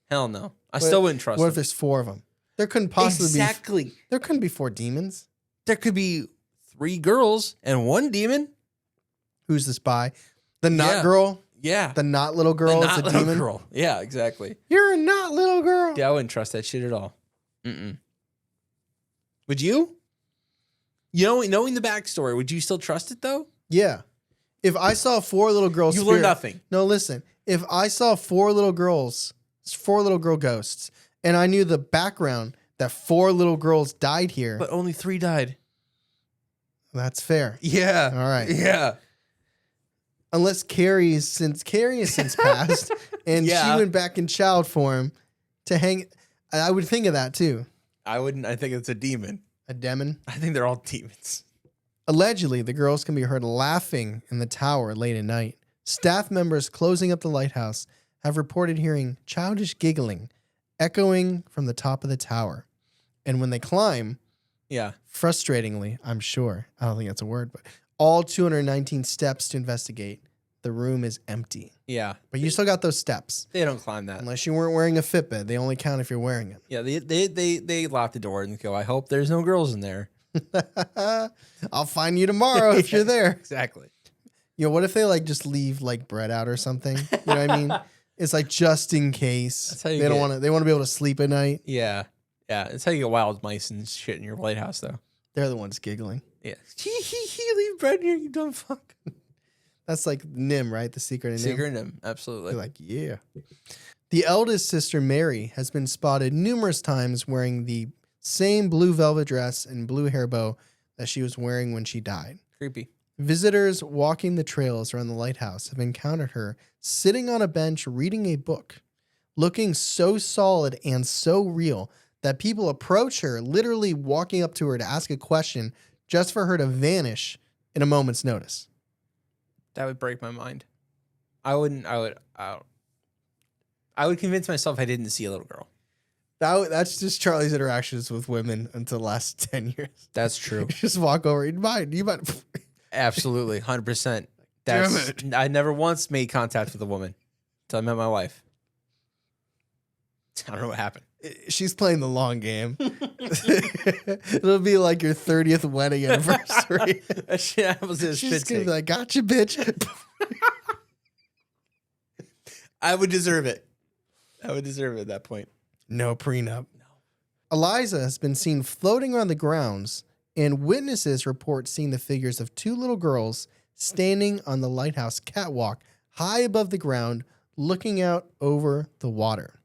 Hell no. I still wouldn't trust What them. if there's 4 of them? There couldn't possibly be. There couldn't be 4 demons. There could be 3 girls and 1 demon. Who's the spy? The not Yeah. girl? Yeah. The not little girl The is not the little demon? girl. Yeah, exactly. You're a not little girl. Yeah, I wouldn't trust that shit at all. Mm-mm. Would you? You know, knowing the backstory, would you still trust it though? Yeah. If I saw 4 little girls, You learn nothing. No, listen. If I saw 4 little girl ghosts, and I knew the background that 4 little girls died here, But only 3 died. that's fair. Yeah. All right. Yeah. Unless Carrie has since passed, and Yeah. she went back in child form to hang. I would think of that too. I wouldn't. I think it's a demon. A demon. I think they're all demons. Allegedly, the girls can be heard laughing in the tower late at night. Staff members closing up the lighthouse have reported hearing childish giggling echoing from the top of the tower. And when they climb, Yeah. frustratingly, I'm sure, I don't think that's a word, but all 219 steps to investigate, the room is empty. Yeah. But you still got those steps. They don't climb that. Unless you weren't wearing a Fitbit. They only count if you're wearing it. Yeah. They lock the door and go, I hope there's no girls in there. I'll find you tomorrow if you're there. Exactly. You know, what if they like just leave like bread out or something? You know what I mean? It's like just in case. That's how you they don't get- want to. They want to be able to sleep at night. Yeah. Yeah. It's how you get wild mice and shit in your lighthouse, though. They're the ones giggling. Yeah. Leave bread here, you dumb fuck. That's like Nim, right? The secret of Nim. Secret in him. Absolutely. They're like, yeah. The eldest sister, Mary, has been spotted numerous times wearing the same blue velvet dress and blue hair bow that she was wearing when she died. Creepy. Visitors walking the trails around the lighthouse have encountered her sitting on a bench reading a book, looking so solid and so real that people approach her, literally walking up to her to ask a question just for her to vanish in a moment's notice. That would break my mind. I would convince myself I didn't see a little girl. That's just Charlie's interactions with women until the last 10 years. That's true. Just walk over. You might. Absolutely. 100%. Damn it. I never once made contact with a woman until I met my wife. I don't know what happened. She's playing the long game. It'll be like your 30th wedding anniversary. That was a She's shit going to be take. like, gotcha, bitch. I would deserve it. I would deserve it at that point. No prenup. No. Eliza has been seen floating around the grounds, and witnesses report seeing the figures of 2 little girls standing on the lighthouse catwalk high above the ground, looking out over the water.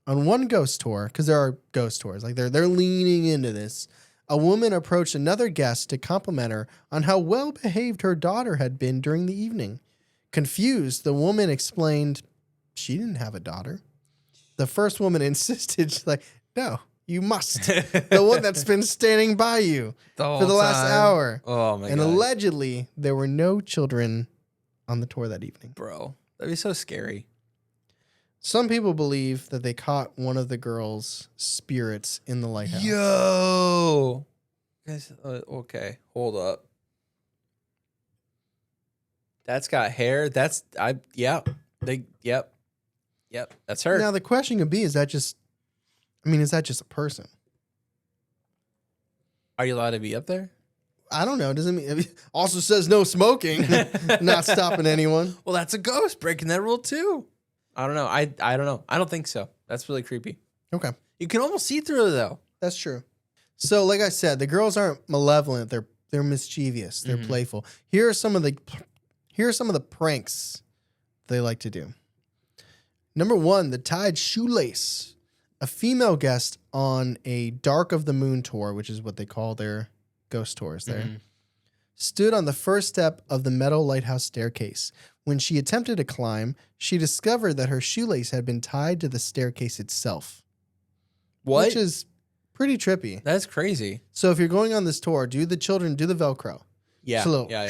On one ghost tour, because there are ghost tours, like they're leaning into this, a woman approached another guest to compliment her on how well behaved her daughter had been during the evening. Confused, the woman explained she didn't have a daughter. The first woman insisted, she's like, no, you must. The one that's been standing by you for the last hour. Oh, my God. And allegedly, there were no children on the tour that evening. Bro, that'd be so scary. Some people believe that they caught one of the girls' spirits in the lighthouse. Yo. Guys, okay, hold up. That's got hair. Yep. That's her. Now, the question could be, is that just I mean, is that just a person? Are you allowed to be up there? I don't know. Doesn't mean it also says no smoking. Not stopping anyone. Well, that's a ghost breaking that rule too. I don't know. I don't know. I don't think so. That's really creepy. Okay. You can almost see through it though. That's true. So, like I said, the girls aren't malevolent. They're mischievous. They're playful. Here are some of the pranks they like to do. Number 1, the tied shoelace. A female guest on a Dark of the Moon tour, which is what they call their ghost tours there, stood on the first step of the metal lighthouse staircase. When she attempted to climb, she discovered that her shoelace had been tied to the staircase itself. What? Which is pretty trippy. That's crazy. So if you're going on this tour, do the Velcro. Yeah. Just a little Yeah.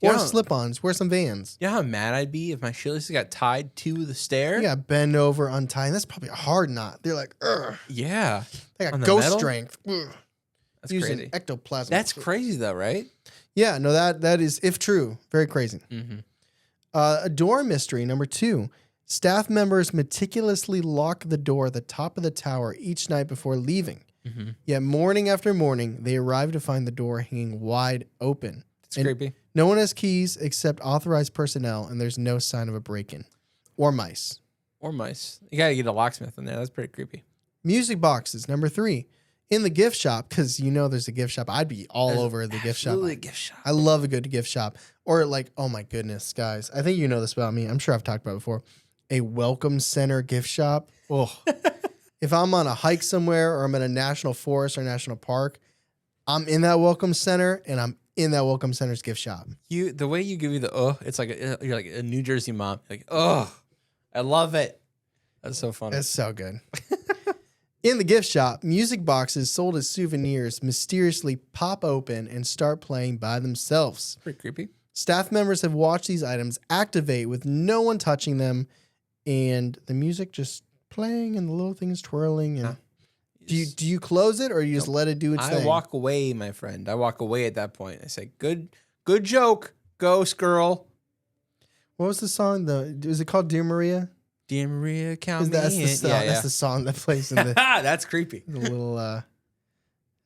Or slip-ons. Wear some Vans. You know how mad I'd be if my shoelaces got tied to the stair? You got bend over, untie. And that's probably a hard knot. They're like, ugh. Yeah. They got On the ghost metal? strength. Ugh. That's Using crazy. ectoplasm. That's crazy though, right? Yeah, no, that is, if true, very crazy. Mm-hmm. A door mystery, number 2. Staff members meticulously lock the door at the top of the tower each night before leaving. Yet morning after morning, they arrive to find the door hanging wide open. It's creepy. No one has keys except authorized personnel, and there's no sign of a break-in. Or mice. Or mice. You gotta get a locksmith in there. That's pretty creepy. Music boxes, number 3. In the gift shop, because you know there's a gift shop. I'd be all over the gift shop. Absolutely a gift shop. I love a good gift shop. Or like, oh my goodness, guys. I think you know this about me. I'm sure I've talked about it before. A welcome center gift shop. Oh. If I'm on a hike somewhere or I'm in a national forest or national park, I'm in that welcome center and I'm in that welcome center's gift shop. The way you give me the it's like you're like a New Jersey mom. You're like, I love it. That's so funny. That's so good. In the gift shop, music boxes sold as souvenirs mysteriously pop open and start playing by themselves. Pretty creepy. Staff members have watched these items activate with no one touching them, and the music just playing and the little things twirling. And do you close it or you just let it do its thing? I walk away, my friend. I walk away at that point. I say, good joke, ghost girl. What was the song? Was it called Dear Maria? Dear Maria, count me That's in. the song. That's the song that plays in the, That's creepy. the little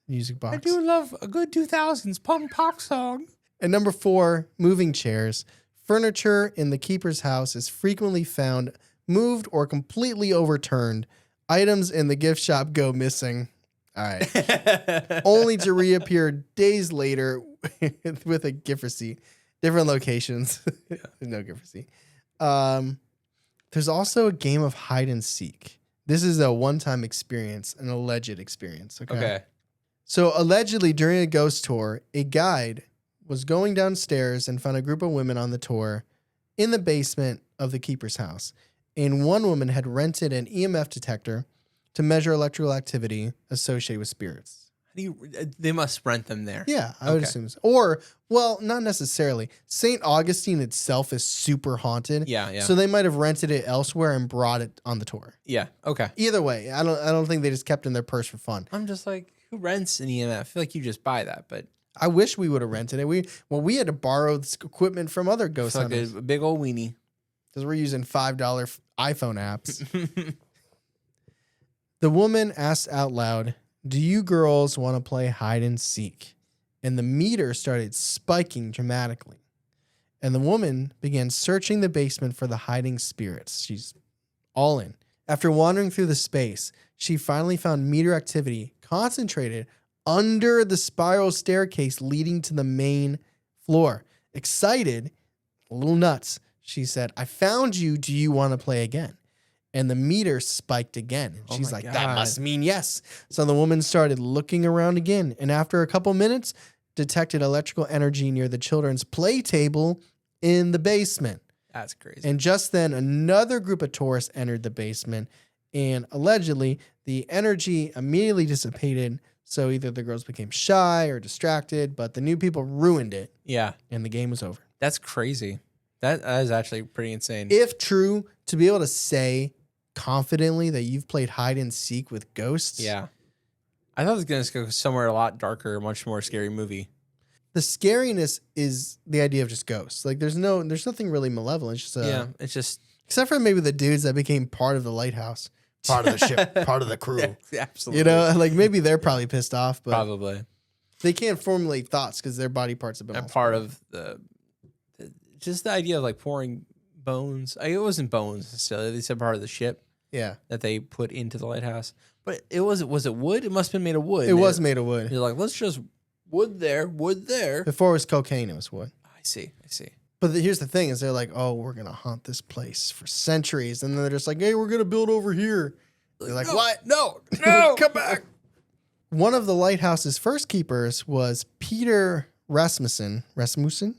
music box. I do love a good 2000s pop song. And number 4, moving chairs. Furniture in the keeper's house is frequently found moved or completely overturned. Items in the gift shop go missing. All right. Only to reappear days later with a gift receipt. Different locations. No gift receipt. There's also a game of hide and seek. This is a one-time experience, an alleged experience. Okay. So allegedly during a ghost tour, a guide was going downstairs and found a group of women on the tour in the basement of the keeper's house. And one woman had rented an EMF detector to measure electrical activity associated with spirits. They must rent them there. Yeah, I would assume so. Or, well, not necessarily. St. Augustine itself is super haunted. Yeah. So they might have rented it elsewhere and brought it on the tour. Yeah. Okay. Either way, I don't think they just kept it in their purse for fun. I'm just like, who rents an EMF? I feel like you just buy that, but I wish we would have rented it. We had to borrow this equipment from other ghost like hunters a big old weenie. because we're using $5 iPhone apps. The woman asked out loud, "Do you girls want to play hide and seek?" And the meter started spiking dramatically. And the woman began searching the basement for the hiding spirits. She's all in. After wandering through the space, she finally found meter activity concentrated under the spiral staircase leading to the main floor. Excited, a little nuts, she said, "I found you. Do you want to play again?" And the meter spiked again. And she's like, God. "That must mean yes." So the woman started looking around again. And after a couple minutes, detected electrical energy near the children's play table in the basement. That's crazy. And just then, another group of tourists entered the basement. And allegedly, the energy immediately dissipated. So either the girls became shy or distracted, but the new people ruined it. Yeah. And the game was over. That's crazy. That is actually pretty insane. If true, to be able to say confidently that you've played hide and seek with ghosts. Yeah. I thought it was going to go somewhere a lot darker, much more scary movie. The scariness is the idea of just ghosts. Like there's nothing really malevolent. It's just It's just except for maybe the dudes that became part of the lighthouse. part of the ship, part of the crew. Yeah, absolutely. You know, like maybe they're probably pissed off, but Probably. they can't formulate thoughts because their body parts have been And all part screwed. of just the idea of like pouring bones. It wasn't bones necessarily. They said part of the ship Yeah. that they put into the lighthouse. But was it wood? It must have been made of wood. It was made of wood. You're like, let's just wood there. Before it was cocaine, it was wood. I see. But here's the thing is they're like, oh, we're going to haunt this place for centuries. And then they're just like, hey, we're going to build over here. They're like, No, what? No, Come back. One of the lighthouse's first keepers was Peter Rasmussen, Rasputin?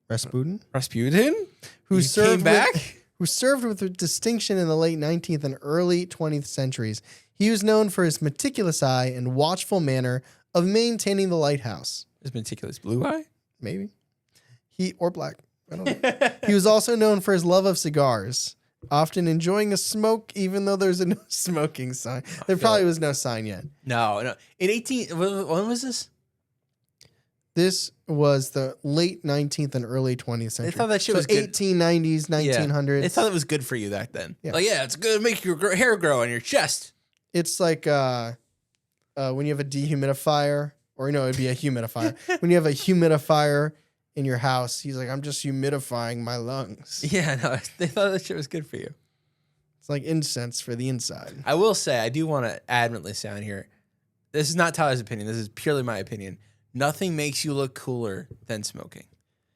who He served came back? who served with distinction in the late 19th and early 20th centuries. He was known for his meticulous eye and watchful manner of maintaining the lighthouse. His meticulous blue eye? Maybe. Or black. I don't know. He was also known for his love of cigars, often enjoying a smoke even though there's a no smoking sign. There probably was no sign yet. No. When was this? This was the late 19th and early 20th century. They thought that shit was good. 1890s, 1900s. They thought it was good for you back then. Yeah. Like, yeah, it's good to make your hair grow on your chest. It's like when you have a dehumidifier, or it'd be a humidifier. When you have a humidifier in your house, he's like, I'm just humidifying my lungs. Yeah, no, they thought that shit was good for you. It's like incense for the inside. I will say, I do want to adamantly say on here, this is not Tyler's opinion. This is purely my opinion. Nothing makes you look cooler than smoking.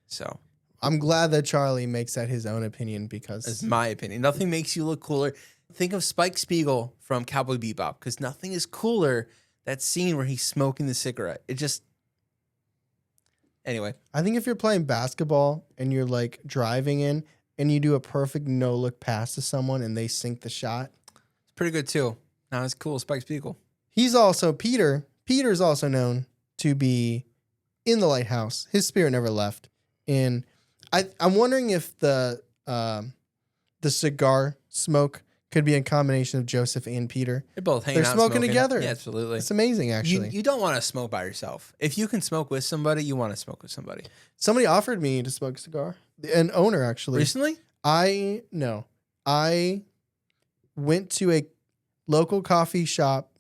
So I'm glad that Charlie makes that his own opinion because that's my opinion. Nothing makes you look cooler. Think of Spike Spiegel from Cowboy Bebop, because nothing is cooler. That scene where he's smoking the cigarette. It just... Anyway. I think if you're playing basketball and you're like driving in and you do a perfect no-look pass to someone and they sink the shot. It's pretty good too. Not as cool as Spike Spiegel. He's also Peter's also known to be in the lighthouse. His spirit never left. And I'm wondering if the cigar smoke could be a combination of Joseph and Peter. They're both hanging out. They're smoking together. Yeah, absolutely. It's amazing, actually. You don't want to smoke by yourself. If you can smoke with somebody, you want to smoke with somebody. Somebody offered me to smoke a cigar. An owner, actually. Recently? I went to a local coffee shop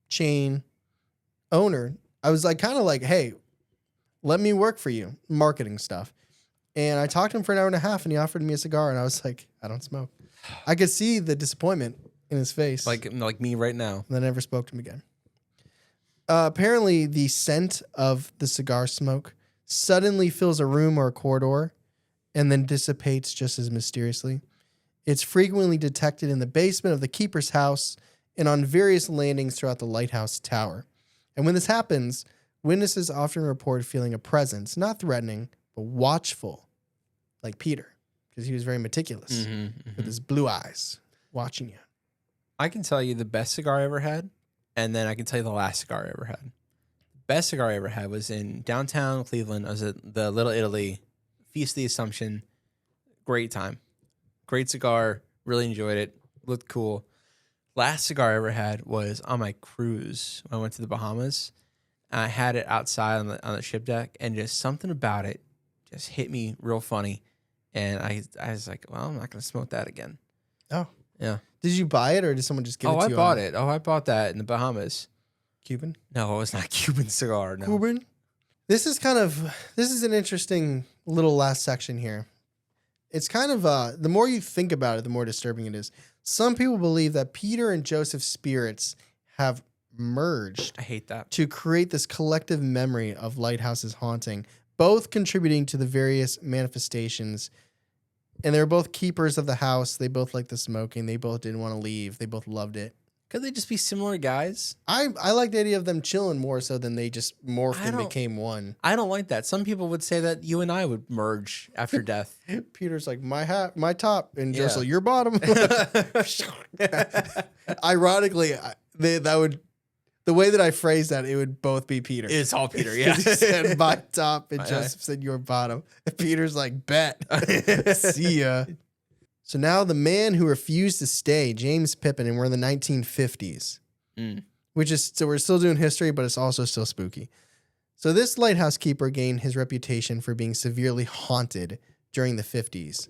chain owner. I was like, kind of like, hey, let me work for you, marketing stuff. And I talked to him for an hour and a half and he offered me a cigar. And I was like, I don't smoke. I could see the disappointment in his face. Like me right now. And I never spoke to him again. Apparently, the scent of the cigar smoke suddenly fills a room or a corridor and then dissipates just as mysteriously. It's frequently detected in the basement of the keeper's house and on various landings throughout the lighthouse tower. And when this happens, witnesses often report feeling a presence, not threatening, but watchful, like Peter, because he was very meticulous with his blue eyes watching you. I can tell you the best cigar I ever had, and then I can tell you the last cigar I ever had. The best cigar I ever had was in downtown Cleveland. I was at the Little Italy, Feast of the Assumption. Great time. Great cigar. Really enjoyed it. Looked cool. Last cigar I ever had was on my cruise when I went to the Bahamas. I had it outside on the ship deck, and just something about it just hit me real funny. And I was like, well, I'm not going to smoke that again. Oh. Yeah. Did you buy it or did someone just give it to you? I bought it. I bought that in the Bahamas. Cuban? No, it was not a Cuban cigar. No. Cuban? This is an interesting little last section here. It's kind of, the more you think about it, the more disturbing it is. Some people believe that Peter and Joseph's spirits have merged. I hate that. To create this collective memory of Lighthouse's haunting, both contributing to the various manifestations. And they were both keepers of the house. They both liked the smoking. They both didn't want to leave. They both loved it. Could they just be similar guys? I like the idea of them chilling more so than they just morphed and became one. I don't like that. Some people would say that you and I would merge after death. Peter's like, my hat, my top, and Yeah. just like, your bottom. Ironically, the way that I phrased that, it would both be Peter. It's all Peter, yeah. He said my top and Joseph said your bottom. And Peter's like, bet. See ya. So now the man who refused to stay, James Pippin, and we're in the 1950s, so we're still doing history, but it's also still spooky. So this lighthouse keeper gained his reputation for being severely haunted during the 50s.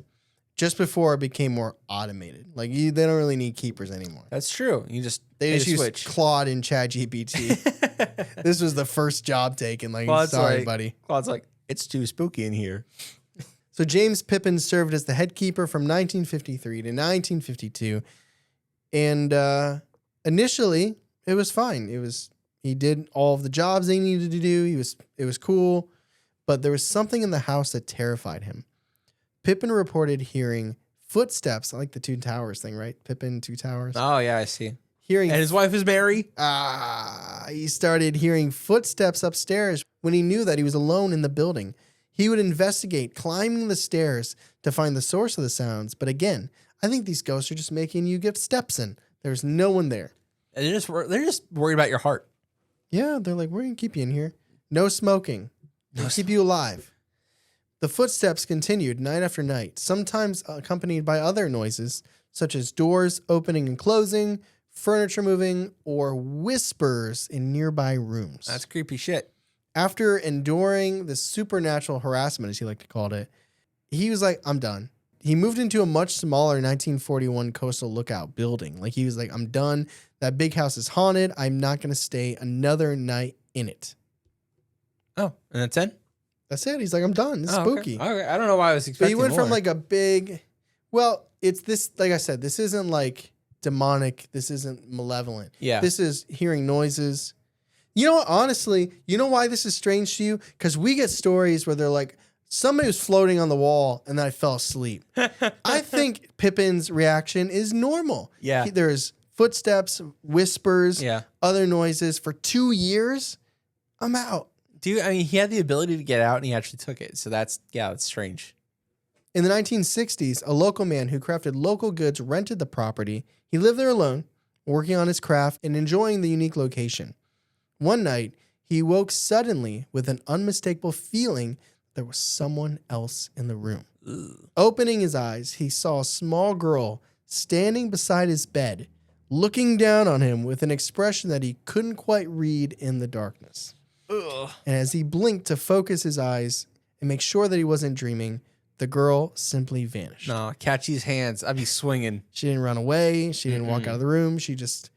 just before it became more automated. Like they don't really need keepers anymore. That's true. They just use switch. Claude and ChatGPT. This was the first job taken. Like, Claude's sorry, buddy. Claude's like, it's too spooky in here. So James Pippin served as the head keeper from 1953 to 1952. And initially, it was fine. He did all of the jobs they needed to do. It was cool. But there was something in the house that terrified him. Pippin reported hearing footsteps, like the Two Towers thing, right? Pippin, Two Towers. Oh, yeah, I see. And his wife is Mary? He started hearing footsteps upstairs when he knew that he was alone in the building. He would investigate, climbing the stairs to find the source of the sounds. But again, I think these ghosts are just making you get steps in. There's no one there. And they're just worried about your heart. Yeah, they're like, we're going to keep you in here. No smoking. We'll keep you alive. The footsteps continued night after night, sometimes accompanied by other noises, such as doors opening and closing, furniture moving, or whispers in nearby rooms. That's creepy shit. After enduring the supernatural harassment, as he liked to call it, he was like, I'm done. He moved into a much smaller 1941 Coastal Lookout building. Like, he was like, I'm done. That big house is haunted. I'm not going to stay another night in it. Oh, and that's it? That's it. He's like, I'm done. It's spooky. Okay. I don't know why I was expecting But he went more. from like a big, well, it's this, like I said, this isn't like demonic. This isn't malevolent. Yeah. This is hearing noises. You know what? Honestly, you know why this is strange to you? Because we get stories where they're like, somebody was floating on the wall and then I fell asleep. I think Pippin's reaction is normal. Yeah. There's footsteps, whispers, Yeah. other noises. For 2 years, I'm out. Dude, I mean, he had the ability to get out and he actually took it. So that's strange. In the 1960s, a local man who crafted local goods rented the property. He lived there alone, working on his craft and enjoying the unique location. One night, he woke suddenly with an unmistakable feeling there was someone else in the room. Ugh. Opening his eyes, he saw a small girl standing beside his bed, looking down on him with an expression that he couldn't quite read in the darkness. Ugh. And as he blinked to focus his eyes and make sure that he wasn't dreaming, the girl simply vanished. No, catch these hands. I'd be swinging. She didn't run away. She didn't walk out of the room. She just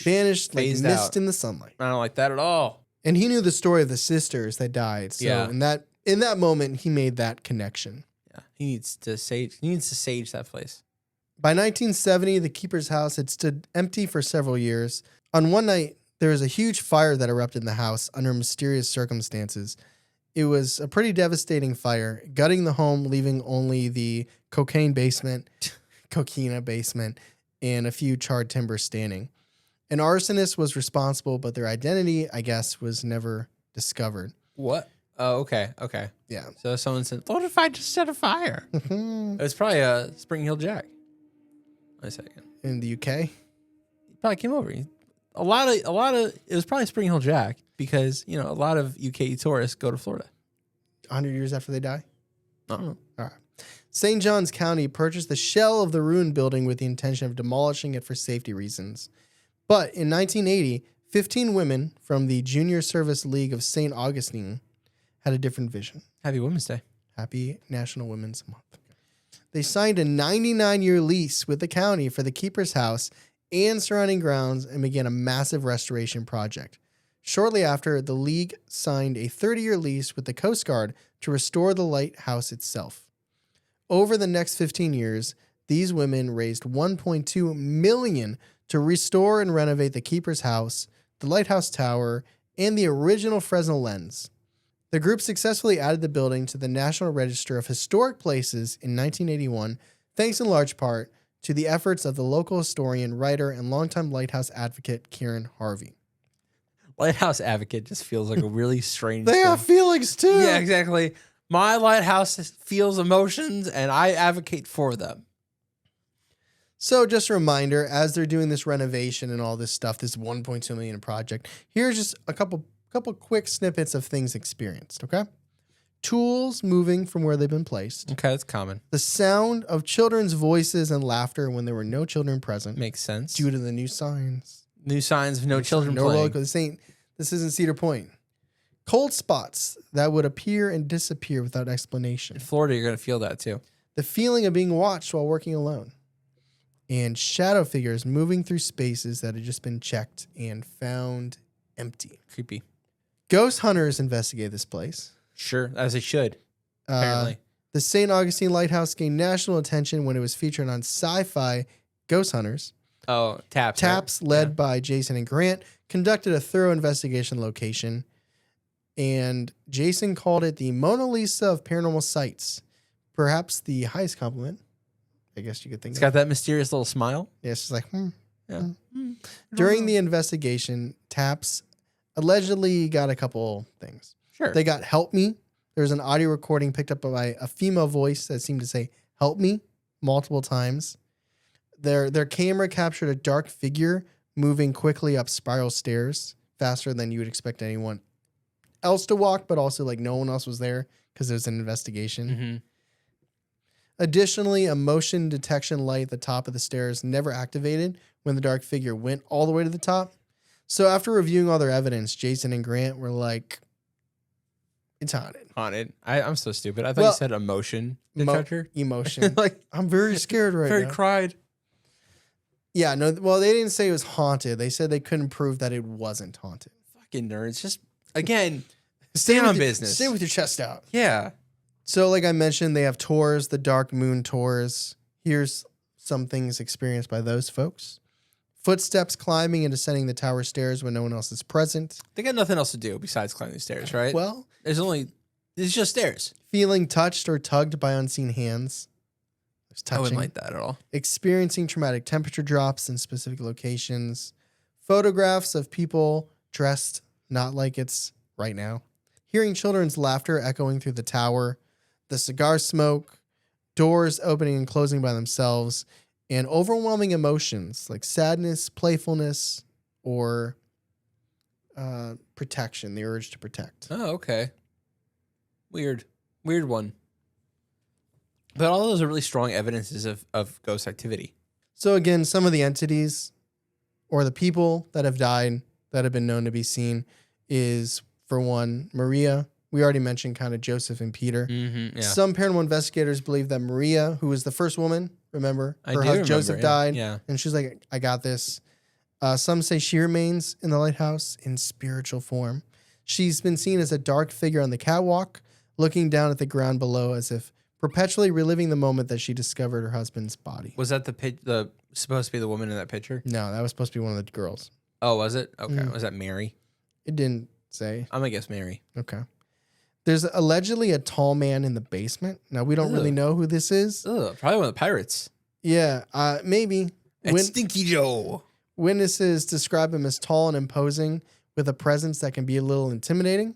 vanished like Phased mist out. in the sunlight. I don't like that at all. And he knew the story of the sisters that died. So Yeah. in that moment, he made that connection. Yeah, he needs to sage that place. By 1970, the keeper's house had stood empty for several years. On one night, there was a huge fire that erupted in the house under mysterious circumstances. It was a pretty devastating fire, gutting the home, leaving only the coquina basement, and a few charred timbers standing. An arsonist was responsible, but their identity, I guess, was never discovered. What? Oh, okay. Yeah. So someone said, "What if I just set a fire?" It was probably a Spring Hill Jack. Wait a second. In the UK? He probably came over. A lot of it was probably Spring Hill Jack because a lot of UK tourists go to Florida. 100 years after they die? I don't know. All right. St. Johns County purchased the shell of the ruined building with the intention of demolishing it for safety reasons. But in 1980, 15 women from the Junior Service League of St. Augustine had a different vision. Happy Women's Day. Happy National Women's Month. They signed a 99-year lease with the county for the keeper's house and surrounding grounds and began a massive restoration project. Shortly after, the league signed a 30-year lease with the Coast Guard to restore the lighthouse itself. Over the next 15 years, these women raised $1.2 million to restore and renovate the keeper's house, the lighthouse tower, and the original Fresnel lens. The group successfully added the building to the National Register of Historic Places in 1981, thanks in large part to the efforts of the local historian, writer, and longtime lighthouse advocate Kieran Harvey. Lighthouse advocate just feels like a really strange They thing. have feelings too. Yeah, exactly. My lighthouse feels emotions, and I advocate for them. So just a reminder, as they're doing this renovation and all this stuff, this $1.2 million project, here's just a couple quick snippets of things experienced, okay? Tools moving from where they've been placed. Okay, that's common. The sound of children's voices and laughter when there were no children present. Makes sense. Due to the new signs. New signs of no children No playing. local. This isn't Cedar Point. Cold spots that would appear and disappear without explanation. In Florida, you're going to feel that too. the feeling of being watched while working alone, and shadow figures moving through spaces that had just been checked and found empty. Creepy. Ghost hunters investigate this place. Sure, as they should, apparently. The St. Augustine Lighthouse gained national attention when it was featured on Sci-Fi. Ghost hunters. Oh, Taps. Taps, right? led by Jason and Grant, conducted a thorough investigation location, and Jason called it the Mona Lisa of paranormal sites. Perhaps the highest compliment, I guess you could think It's of. got that mysterious little smile. Yeah, it's just like, Yeah. During the investigation, Taps allegedly got a couple things. Sure. They got "help me." There was an audio recording picked up by a female voice that seemed to say "help me" multiple times. Their camera captured a dark figure moving quickly up spiral stairs, faster than you would expect anyone else to walk, but also like no one else was there because it was an investigation. Mm-hmm. Additionally, a motion detection light at the top of the stairs never activated when the dark figure went all the way to the top. So after reviewing all their evidence, Jason and Grant were like, it's haunted. Haunted. I'm so stupid. I thought you said emotion detector. Emotion. Like, I'm very scared right very now. cried. Yeah, no, well, they didn't say it was haunted. They said they couldn't prove that it wasn't haunted. Fucking nerds. Just, again, Stay on business. Stay with your chest out. Yeah. So like I mentioned, they have tours, the Dark Moon tours. Here's some things experienced by those folks. Footsteps climbing and descending the tower stairs when no one else is present. They got nothing else to do besides climb the stairs, right? Well, It's just stairs. feeling touched or tugged by unseen hands. There's touching. I wouldn't like that at all. Experiencing traumatic temperature drops in specific locations. Photographs of people dressed not like it's right now. Hearing children's laughter echoing through the tower. The cigar smoke. Doors opening and closing by themselves. And overwhelming emotions like sadness, playfulness, or protection, the urge to protect. Oh, okay. Weird one. But all those are really strong evidences of ghost activity. So again, some of the entities or the people that have died that have been known to be seen is, for one, Maria. We already mentioned kind of Joseph and Peter. Mm-hmm, yeah. Some paranormal investigators believe that Maria, who was the first woman, remember? I do remember, Joseph yeah. died. Yeah. And she's like, I got this. Some say she remains in the lighthouse in spiritual form. She's been seen as a dark figure on the catwalk, looking down at the ground below as if perpetually reliving the moment that she discovered her husband's body. Was that the supposed to be the woman in that picture? No, that was supposed to be one of the girls. Oh, was it? Okay. Was that Mary? It didn't say. I'm gonna guess Mary. Okay. There's allegedly a tall man in the basement. Now, we don't really know who this is. Ugh, probably one of the pirates. Yeah, maybe. It's Stinky Joe. Witnesses describe him as tall and imposing with a presence that can be a little intimidating.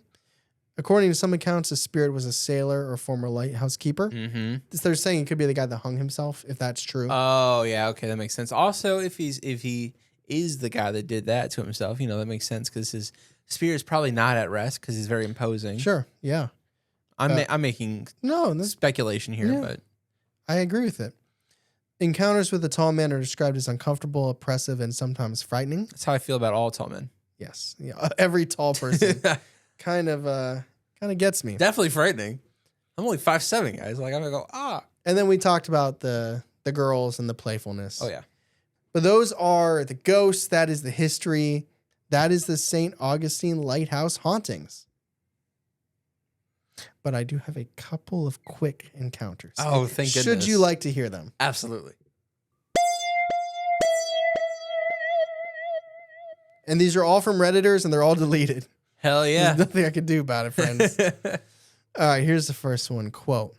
According to some accounts, the spirit was a sailor or former lighthouse keeper. Mm-hmm. They're saying it could be the guy that hung himself, if that's true. Oh, yeah. Okay, that makes sense. Also, if he is the guy that did that to himself, that makes sense because his spirit is probably not at rest because he's very imposing. Sure, yeah. I'm making speculation here, but I agree with it. Encounters with the tall man are described as uncomfortable, oppressive, and sometimes frightening. that's how I feel about all tall men. Yes, yeah. Every tall person kind of gets me. Definitely frightening. I'm only 5'7", guys. Like I'm gonna go And then we talked about the girls and the playfulness. Oh yeah. But those are the ghosts. That is the history. That is the St. Augustine Lighthouse hauntings. But I do have a couple of quick encounters. Oh, thank goodness. Should you like to hear them? Absolutely. And these are all from Redditors, and they're all deleted. Hell yeah. There's nothing I can do about it, friends. All right, here's the first one. Quote,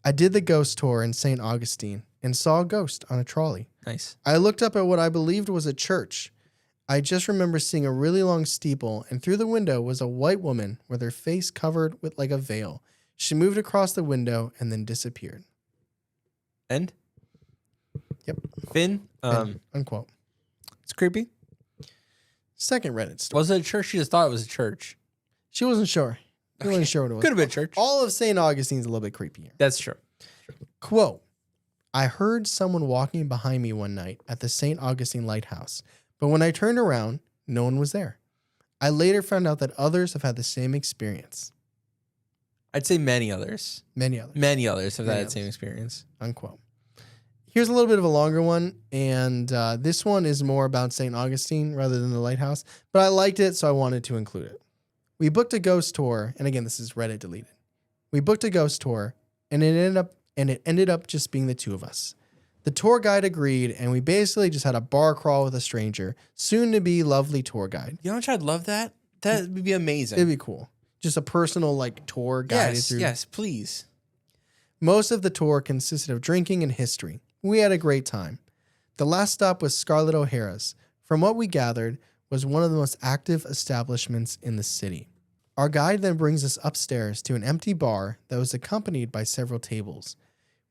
I did the ghost tour in St. Augustine and saw a ghost on a trolley. Nice. I looked up at what I believed was a church. I just remember seeing a really long steeple, and through the window was a white woman with her face covered with like a veil. She moved across the window and then disappeared. End? Yep. Finn? End. Unquote. It's creepy. Second Reddit story. Was it a church? She just thought it was a church. She wasn't sure. She wasn't sure what it was. Could have been church. All of St. Augustine's a little bit creepier. That's true. Quote, I heard someone walking behind me one night at the St. Augustine Lighthouse, but when I turned around, no one was there. I later found out that others have had the same experience. I'd say many others. Many others. Many others have Many that same experience. Unquote. Here's a little bit of a longer one, and this one is more about St. Augustine rather than the lighthouse, but I liked it, so I wanted to include it. We booked a ghost tour, and again, this is Reddit deleted. We booked a ghost tour, and it ended up just being the two of us. The tour guide agreed, and we basically just had a bar crawl with a stranger, soon to be lovely tour guide. You know what? I'd love that. That would be amazing. It'd be cool. Just a personal like tour guided through. Yes, please. Most of the tour consisted of drinking and history. We had a great time. The last stop was Scarlett O'Hara's. From what we gathered, was one of the most active establishments in the city. Our guide then brings us upstairs to an empty bar that was accompanied by several tables.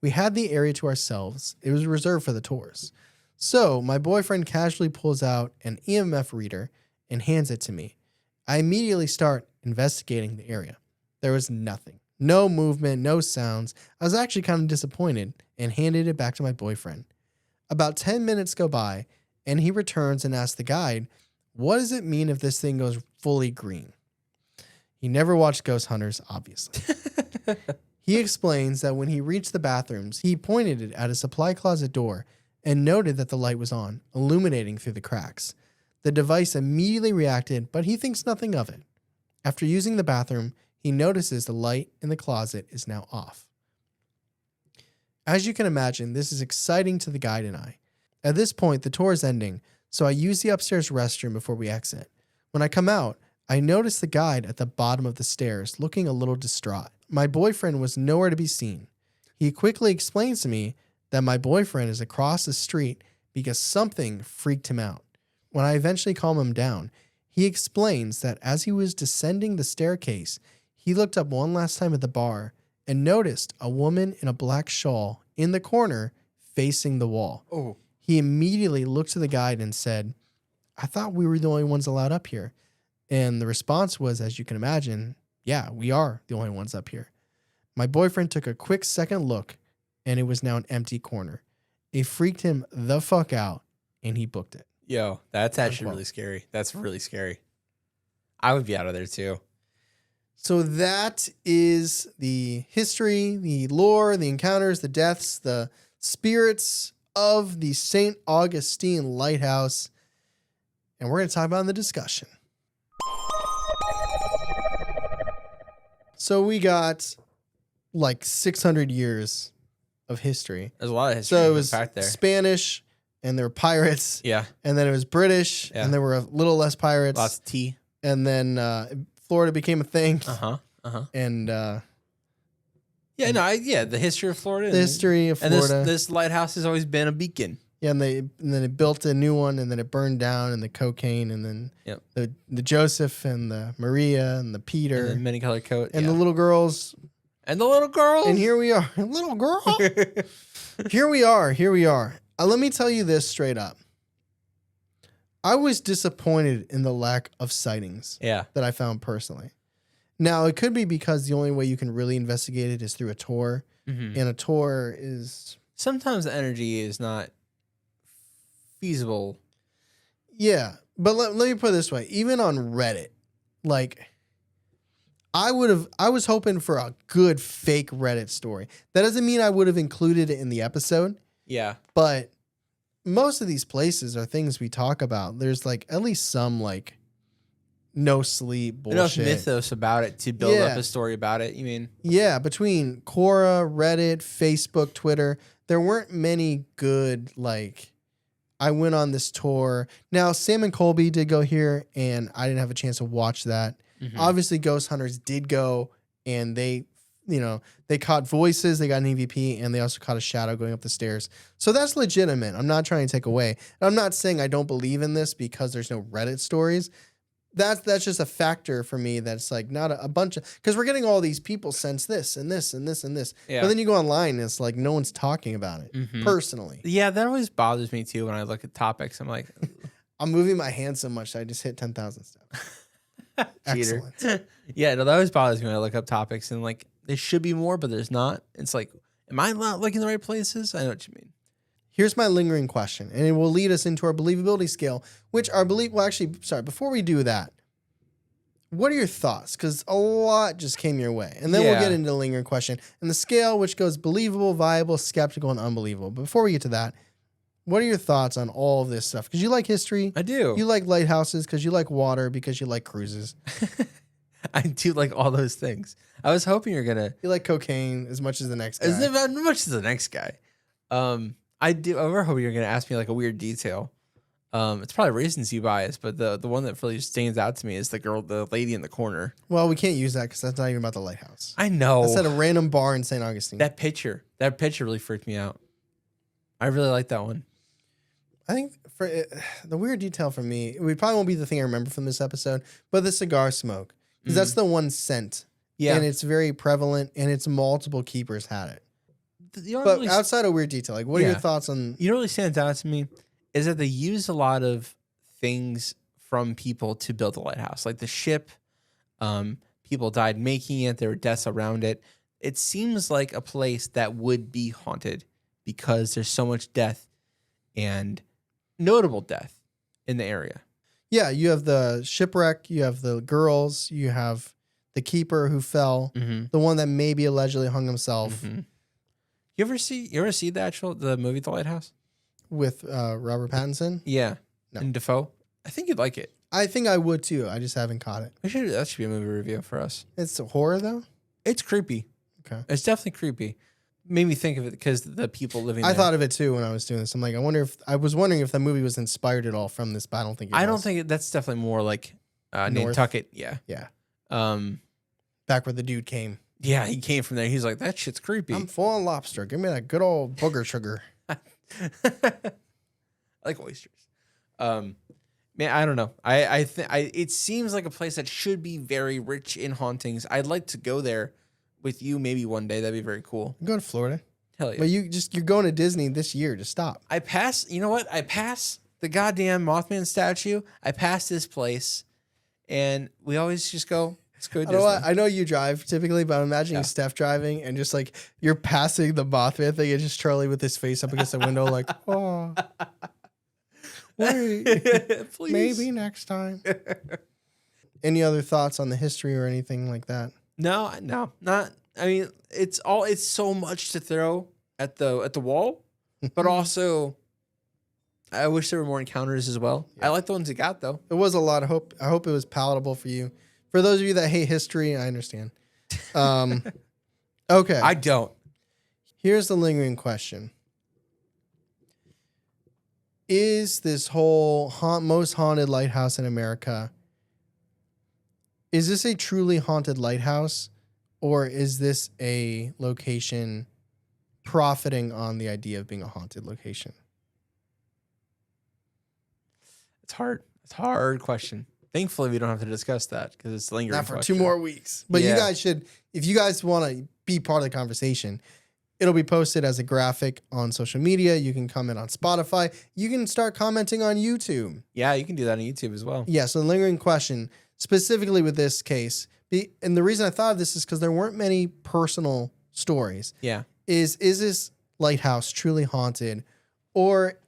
We had the area to ourselves. It was reserved for the tours. So my boyfriend casually pulls out an EMF reader and hands it to me. I immediately start investigating the area. There was nothing. No movement, no sounds. I was actually kind of disappointed and handed it back to my boyfriend. About 10 minutes go by, and he returns and asks the guide, what does it mean if this thing goes fully green? He never watched Ghost Hunters, obviously. He explains that when he reached the bathrooms, he pointed it at a supply closet door and noted that the light was on, illuminating through the cracks. The device immediately reacted, but he thinks nothing of it. After using the bathroom, he notices the light in the closet is now off. As you can imagine, this is exciting to the guide and I. At this point, the tour is ending, so I use the upstairs restroom before we exit. When I come out, I notice the guide at the bottom of the stairs, looking a little distraught. My boyfriend was nowhere to be seen. He quickly explains to me that my boyfriend is across the street because something freaked him out. When I eventually calm him down, he explains that as he was descending the staircase, he looked up one last time at the bar and noticed a woman in a black shawl in the corner facing the wall. Oh. He immediately looked to the guide and said, I thought we were the only ones allowed up here. And the response was, as you can imagine, yeah, we are the only ones up here. My boyfriend took a quick second look, and it was now an empty corner. It freaked him the fuck out, and he booked it. Yo, that's actually really scary. That's really scary. I would be out of there too. So that is the history, the lore, the encounters, the deaths, the spirits of the St. Augustine Lighthouse. And we're going to talk about in the discussion. So we got like 600 years of history. There's a lot of history. So it was back there. Spanish, and there were pirates. Yeah. And then it was British, and there were a little less pirates. Lots of tea. And then Florida became a thing. And the history of Florida. The history of Florida. And this lighthouse has always been a beacon. Yeah, and then they built a new one, and then it burned down, and the cocaine, and then the Joseph and the Maria and the Peter, and the many-colored coat, and the little girls, and the little girls, and here we are, little girl. Here we are. Let me tell you this straight up. I was disappointed in the lack of sightings that I found personally. Now, it could be because the only way you can really investigate it is through a tour, and a tour is sometimes the energy is not feasible. Yeah, but let me put it this way. Even on Reddit, like I was hoping for a good fake Reddit story. That doesn't mean I would have included it in the episode. Yeah. But most of these places are things we talk about. There's like at least some like no sleep bullshit. Enough mythos about it to build up a story about it, you mean? Yeah, between Quora, Reddit, Facebook, Twitter, there weren't many good like I went on this tour. Now, Sam and Colby did go here, and I didn't have a chance to watch that. Obviously, Ghost Hunters did go, and they caught voices, they got an EVP, and they also caught a shadow going up the stairs. So that's legitimate. I'm not trying to take away. And I'm not saying I don't believe in this because there's no Reddit stories. That's just a factor for me that's like not a bunch of, because we're getting all these people sense this and this and this and this. Yeah. But then you go online and it's like no one's talking about it personally. Yeah, that always bothers me too when I look at topics. I'm like, I'm moving my hand so much I just hit 10,000 steps. Excellent. Yeah, no, that always bothers me when I look up topics and like there should be more, but there's not. It's like, am I not looking in the right places? I know what you mean. Here's my lingering question, and it will lead us into our believability scale, which before we do that, What are your thoughts? Because a lot just came your way. And then we'll get into the lingering question. And the scale, which goes believable, viable, skeptical, and unbelievable. But before we get to that, what are your thoughts on all of this stuff? Because you like history. I do. You like lighthouses because you like water because you like cruises. I do like all those things. I was hoping you're going to... You like cocaine as much as the next guy. As much as the next guy. I do. I was hoping you're going to ask me like a weird detail. It's probably recency bias, but the one that really stands out to me is the lady in the corner. Well, we can't use that because that's not even about the lighthouse. I know. That's at a random bar in St. Augustine. That picture really freaked me out. I really like that one. I think for the weird detail for me, it probably won't be the thing I remember from this episode, but the cigar smoke. Because that's the one scent. Yeah. And it's very prevalent, and it's multiple keepers had it. But really, outside of weird detail, like what are your thoughts on... You know what really stands out to me is that they use a lot of things from people to build the lighthouse. Like the ship, people died making it, there were deaths around it. It seems like a place that would be haunted because there's so much death and notable death in the area. Yeah, you have the shipwreck, you have the girls, you have the keeper who fell, the one that maybe allegedly hung himself. You ever see the movie The Lighthouse? With Robert Pattinson? Yeah. No. And Defoe? I think you'd like it. I think I would too. I just haven't caught it. That should be a movie review for us. It's a horror though? It's creepy. Okay. It's definitely creepy. Made me think of it because the people living there. I thought of it too when I was doing this. I'm like, I was wondering if the movie was inspired at all from this, but I don't think it was. I don't think that's definitely more like Nantucket. Yeah. Yeah. Back where the dude came. Yeah, he came from there. He's like, that shit's creepy. I'm full on lobster. Give me that good old booger sugar. I like oysters. Man, I don't know. I think it seems like a place that should be very rich in hauntings. I'd like to go there with you maybe one day. That'd be very cool. Go to Florida. Hell yeah. But you're going to Disney this year. Just stop. You know what? I pass the goddamn Mothman statue. I pass this place and we always just go, let's go to Disney. I know you drive typically, but I'm imagining Steph driving and just like you're passing the Mothman thing and just Charlie with his face up against the window like, oh, wait, please. Maybe next time. Any other thoughts on the history or anything like that? No, not. I mean, it's so much to throw at the wall, but also I wish there were more encounters as well. Yeah. I like the ones you got though. It was a lot of hope. I hope it was palatable for you. For those of you that hate history, I understand. Okay. I don't. Here's the lingering question. Is this whole most haunted lighthouse in America, is this a truly haunted lighthouse, or is this a location profiting on the idea of being a haunted location? It's hard. It's a hard question. Thankfully, we don't have to discuss that because it's lingering. Not for 2 more weeks. But you guys should, if you guys want to be part of the conversation, it'll be posted as a graphic on social media. You can comment on Spotify. You can start commenting on YouTube. Yeah, you can do that on YouTube as well. Yeah, so the lingering question, specifically with this case, and the reason I thought of this is because there weren't many personal stories. Yeah. Is this lighthouse truly haunted, or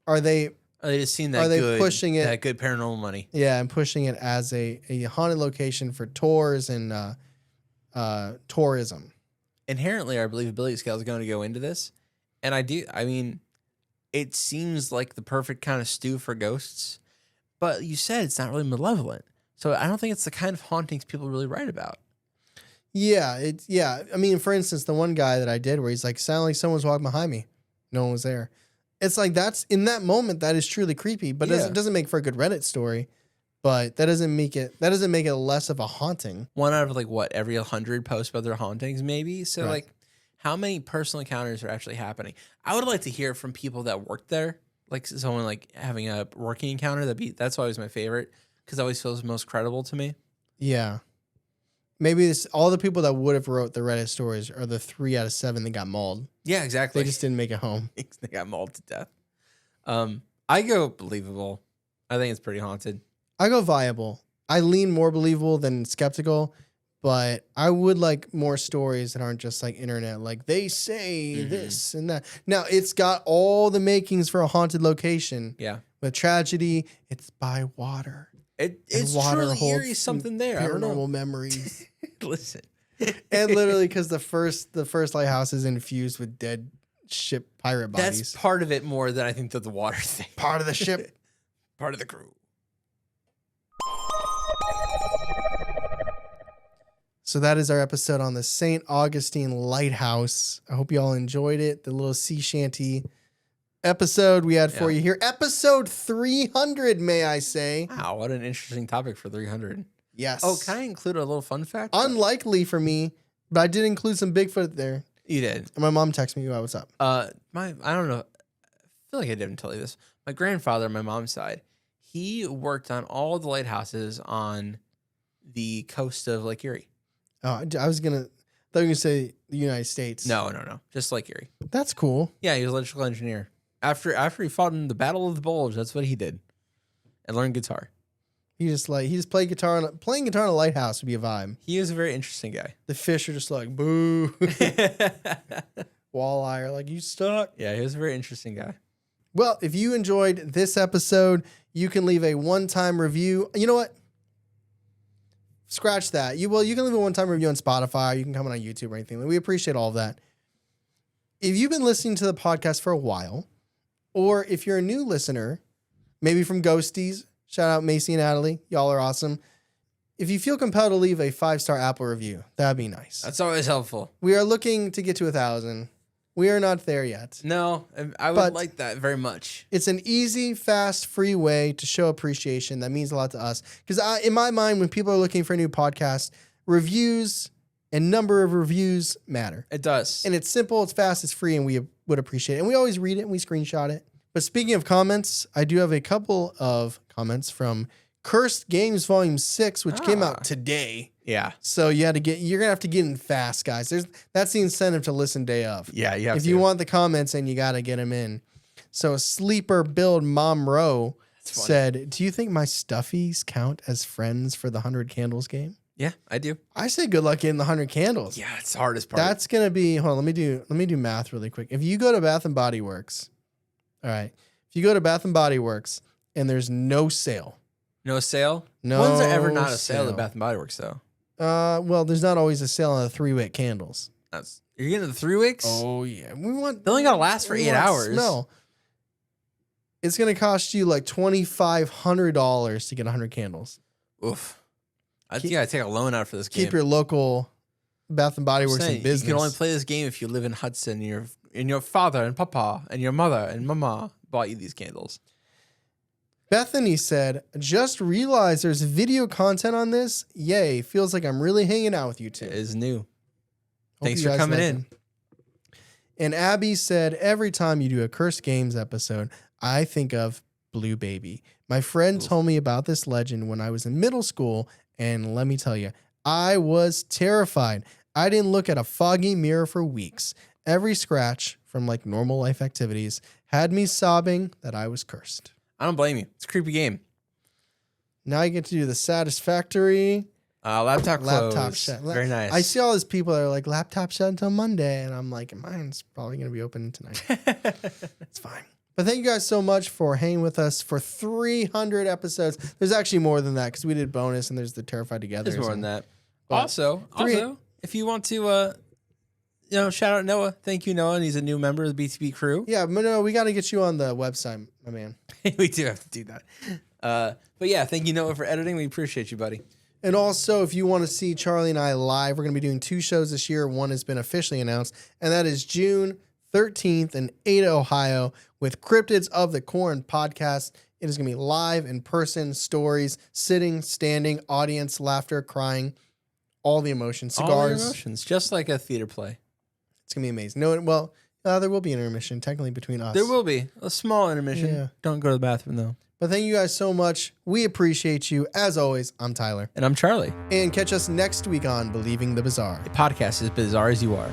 are they just seeing pushing it, that good paranormal money? Yeah, and pushing it as a haunted location for tours and tourism. Inherently, our believability scale is going to go into this, and I mean, it seems like the perfect kind of stew for ghosts, but you said it's not really malevolent, so I don't think it's the kind of hauntings people really write about. Yeah, I mean, for instance, the one guy that I did where he's like, sounded like someone was walking behind me, no one was there. It's like that's in that moment that is truly creepy, but it doesn't make for a good Reddit story. But that doesn't make it less of a haunting. One out of like what, every 100 posts about their hauntings, maybe. So right. Like, how many personal encounters are actually happening? I would like to hear from people that work there, like someone like having a working encounter. That's always my favorite because it always feels most credible to me. Yeah, maybe all the people that would have wrote the Reddit stories are the 3 out of 7 that got mauled. Yeah, exactly. They just didn't make it home. They got mauled to death. I go believable. I think it's pretty haunted. I go viable. I lean more believable than skeptical, but I would like more stories that aren't just like internet, like they say this and that. Now, it's got all the makings for a haunted location. Yeah. But tragedy, it's by water. It's water truly holds eerie something there. I don't know. Paranormal memories. Listen. And literally, because the first lighthouse is infused with dead ship pirate bodies. That's part of it more than I think that the water thing. Part of the ship. Part of the crew. So that is our episode on the St. Augustine Lighthouse. I hope you all enjoyed it. The little sea shanty episode we had for you here. Episode 300, may I say. Wow, what an interesting topic for 300. Yes. Oh, can I include a little fun fact? Unlikely for me, but I did include some Bigfoot there. You did. And my mom texted me, what's up? I don't know. I feel like I didn't tell you this. My grandfather on my mom's side, he worked on all the lighthouses on the coast of Lake Erie. Oh, I was going to, thought you were going to say the United States. No. Just Lake Erie. That's cool. Yeah, he was an electrical engineer. After he fought in the Battle of the Bulge, that's what he did. And learned guitar. He just played guitar. Playing guitar in a lighthouse would be a vibe. He is a very interesting guy. The fish are just like, boo. Walleye are like, you stuck. Yeah, he was a very interesting guy. Well, if you enjoyed this episode, you can leave a one-time review. You know what? Scratch that. You can leave a one-time review on Spotify. You can comment on YouTube or anything. We appreciate all of that. If you've been listening to the podcast for a while, or if you're a new listener, maybe from Ghosties, shout out Macy and Natalie. Y'all are awesome. If you feel compelled to leave a 5-star Apple review, that'd be nice. That's always helpful. We are looking to get to 1,000. We are not there yet. No, I would like that very much. It's an easy, fast, free way to show appreciation. That means a lot to us. Because in my mind, when people are looking for a new podcast, reviews and number of reviews matter. It does. And it's simple, it's fast, it's free, and we would appreciate it. And we always read it and we screenshot it. But speaking of comments, I do have a couple of comments from Cursed Games Volume 6, which came out today. Yeah. So you're gonna have to get in fast, guys. That's the incentive to listen day of. Yeah, you have if you want the comments in, you gotta get them in. So Sleeper Build Mom Row said, "Do you think my stuffies count as friends for the 100 Candles game?" Yeah, I do. I say good luck getting the 100 candles. Yeah, it's the hardest part. That's gonna be. Hold on, let me do math really quick. If you go to Bath and Body Works, all right. If you go to Bath and Body Works and there's no sale. No sale? No. When's there ever not a sale at Bath and Body Works though? Well, there's not always a sale on the 3-wick candles. You're getting the 3 wicks? Oh yeah, they only gotta last for 8 hours. No, it's gonna cost you like $2,500 to get 100 candles. Oof. I think I take a loan out for this game. Keep your local Bath and Body Works in business. You can only play this game if you live in Hudson. And your father and papa and your mother and mama bought you these candles. Bethany said, "Just realized there's video content on this. Yay! Feels like I'm really hanging out with you two." It is new. Hope Thanks you for guys coming like in. it. And Abby said, "Every time you do a Cursed Games episode, I think of Blue Baby. My friend told me about this legend when I was in middle school, and let me tell you, I was terrified. I didn't look at a foggy mirror for weeks. Every scratch from like normal life activities had me sobbing that I was cursed." I don't blame you. It's a creepy game. Now you get to do the satisfactory laptop close. shut. Very nice. I see all these people that are like, laptop shut until Monday. And I'm like, mine's probably going to be open tonight. It's fine. But thank you guys so much for hanging with us for 300 episodes. There's actually more than that because we did bonus and there's the Terrified Together. There's more than that. Also, if you want to, shout out Noah. Thank you, Noah. And he's a new member of the BTB crew. Yeah, but no, we got to get you on the website, my man. We do have to do that. But yeah, thank you, Noah, for editing. We appreciate you, buddy. And also, if you want to see Charlie and I live, we're going to be doing 2 shows this year. One has been officially announced, and that is June 13th in Ada, Ohio, with Cryptids of the Corn podcast. It is going to be live, in person, stories, sitting, standing, audience, laughter, crying, all the emotions, cigars. All the emotions, just like a theater play. It's going to be amazing. No, there will be an intermission, technically, between us. There will be a small intermission. Yeah. Don't go to the bathroom, though. But thank you guys so much. We appreciate you. As always, I'm Tyler. And I'm Charlie. And catch us next week on Believing the Bizarre. A podcast as bizarre as you are.